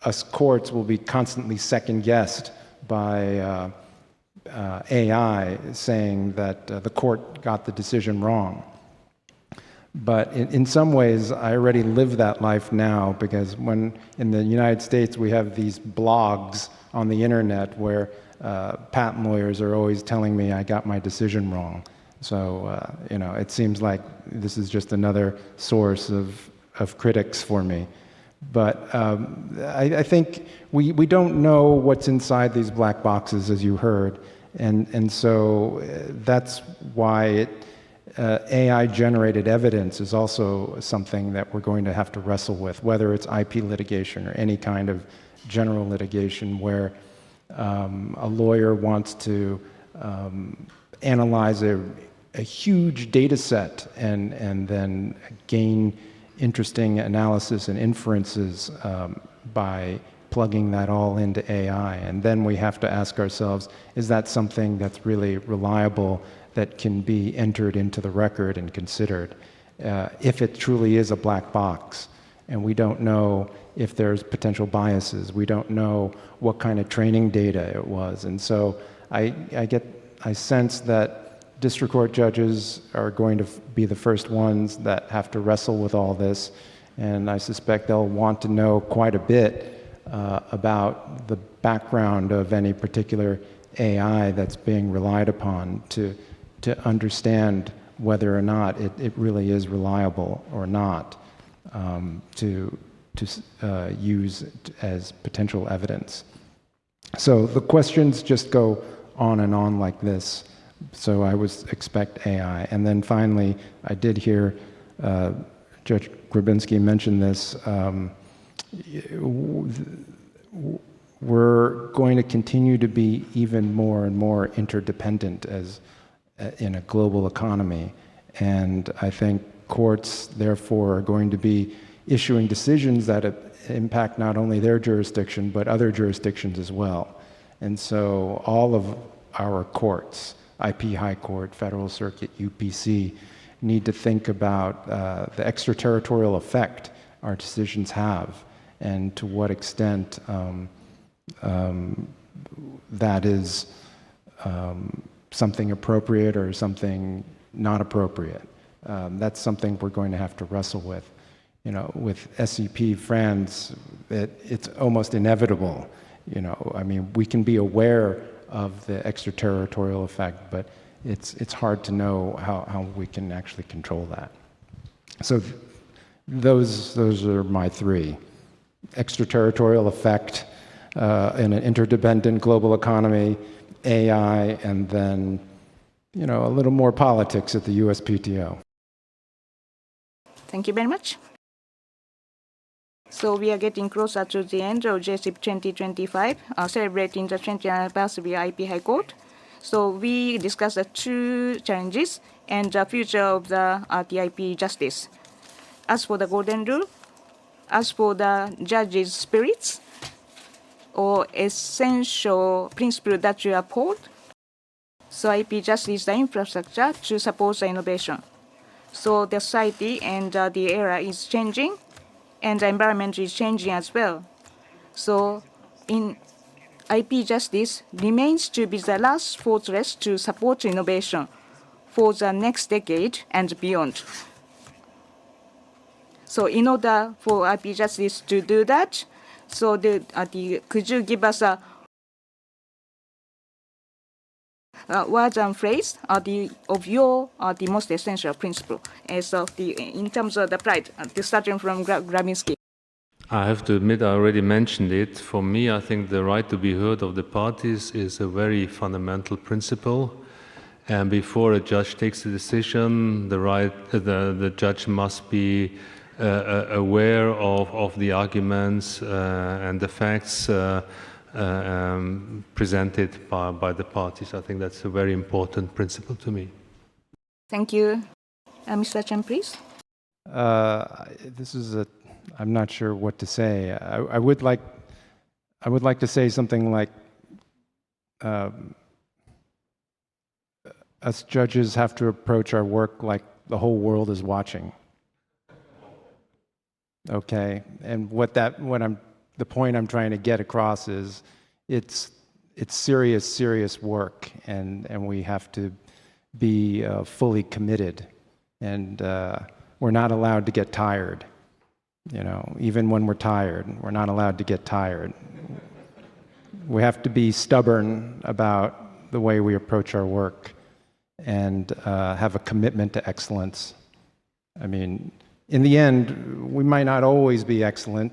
us courts will be constantly second-guessed by AI saying that the court got the decision wrong. But in some ways, I already live that life now, because when in the United States we have these blogs on the internet where patent lawyers are always telling me I got my decision wrong. So, it seems like this is just another source of critics for me. But I think we don't know what's inside these black boxes, as you heard. And so that's why AI-generated evidence is also something that we're going to have to wrestle with, whether it's IP litigation or any kind of general litigation where a lawyer wants to analyze a huge data set and then gain interesting analysis and inferences by plugging that all into AI. And then we have to ask ourselves, is that something that's really reliable that can be entered into the record and considered? If it truly is a black box, and we don't know if there's potential biases, we don't know what kind of training data it was. And so I sense that district court judges are going to be the first ones that have to wrestle with all this, and I suspect they'll want to know quite a bit about the background of any particular AI that's being relied upon to understand whether or not it really is reliable or not to use as potential evidence. So the questions just go on and on like this. So I would expect AI. And then finally, I did hear Judge Grabinski mention this. We're going to continue to be even more and more interdependent as in a global economy. And I think courts, therefore, are going to be issuing decisions that impact not only their jurisdiction, but other jurisdictions as well. And so all of our courts, IP High Court, Federal Circuit, UPC, need to think about the extraterritorial effect our decisions have and to what extent that is something appropriate or something not appropriate. That's something we're going to have to wrestle with. With SEP France, it's almost inevitable. I mean, we can be aware of the extraterritorial effect, but it's hard to know how we can actually control that. So those are my three: extraterritorial effect in an interdependent global economy, AI, and then a little more politics at the USPTO. Thank you very much. So we are getting closer to the end of JSIP2025, celebrating the 20th anniversary of IP High Court. So we discussed the two challenges and the future of the IP justice. As for the golden rule, as for the judges' spirits, or essential principle that you uphold, so IP justice is the infrastructure to support the innovation. So the society and the era is changing, and the environment is changing as well. So in IP justice remains to be the last fortress to support innovation for the next decade and beyond. So in order for IP justice to do that, so could you give us a words and phrase of your the most essential principle as of in terms of the pride, starting from Grabinski? I have to admit, I already mentioned it. For me, I think the right to be heard of the parties is a very fundamental principle. And before a judge takes a decision, the judge must be aware of the arguments and the facts presented by the parties. I think that's a very important principle to me. Thank you. Mr. Chen, please. I'm not sure what to say. I would like to say something like, us judges have to approach our work like the whole world is watching. Okay, and the point I'm trying to get across is, it's serious work, and we have to be fully committed, and we're not allowed to get tired. Even when we're tired, we're not allowed to get tired. We have to be stubborn about the way we approach our work, and have a commitment to excellence. I mean, in the end, we might not always be excellent,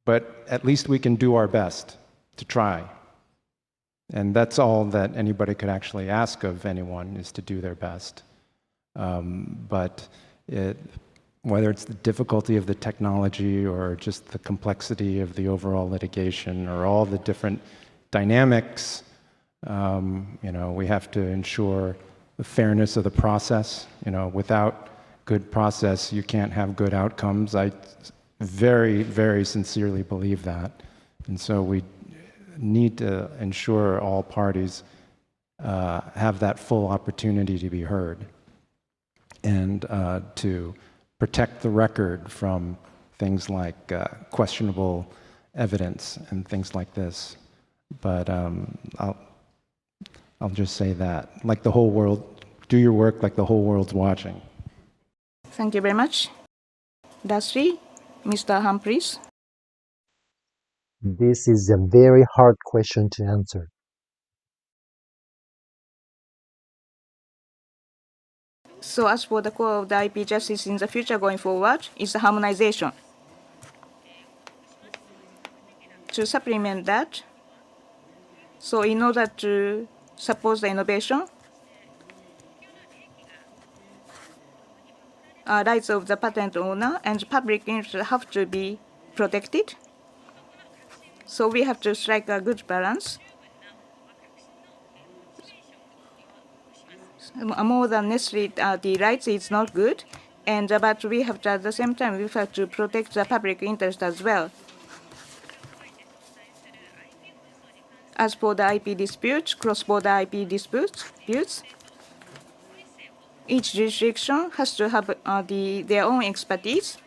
but at least we can do our best to try. And that's all that anybody could actually ask of anyone, is to do their best. But whether it's the difficulty of the technology or just the complexity of the overall litigation or all the different dynamics, we have to ensure the fairness of the process. Without good process, you can't have good outcomes. I very, very sincerely believe that. And so we need to ensure all parties have that full opportunity to be heard, and to protect the record from things like questionable evidence and things like this. But I'll just say that, like the whole world, do your work like the whole world's watching. Thank you very much. Lastly, Mr. Humphries. This is a very hard question to answer. So as for the core of the IP justice in the future going forward is the harmonization. To supplement that, so in order to support the innovation, rights of the patent owner and public interest have to be protected. So we have to strike a good balance. More than necessary, the rights is not good, but we have to, at the same time, we have to protect the public interest as well. As for the IP disputes, cross-border IP disputes, each jurisdiction has to have their own expertise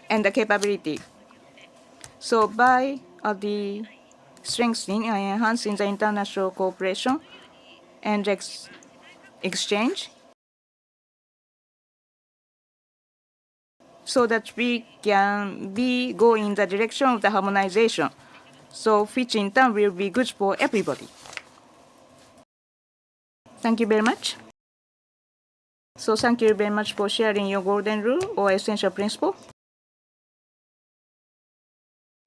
and the capability. So by the strengthening and enhancing the international cooperation and exchange, so that we can go in the direction of the harmonization, so which in turn will be good for everybody. Thank you very much. So thank you very much for sharing your golden rule or essential principle.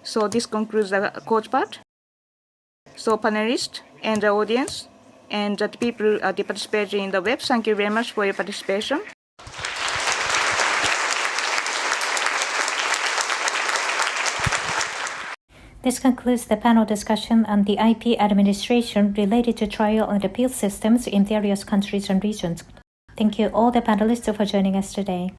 So this concludes the court part. So panelists and the audience and the people participating in the web, thank you very much for your participation. This concludes the panel discussion on the IP administration related to trial and appeal systems in various countries and regions. Thank you all the panelists for joining us today.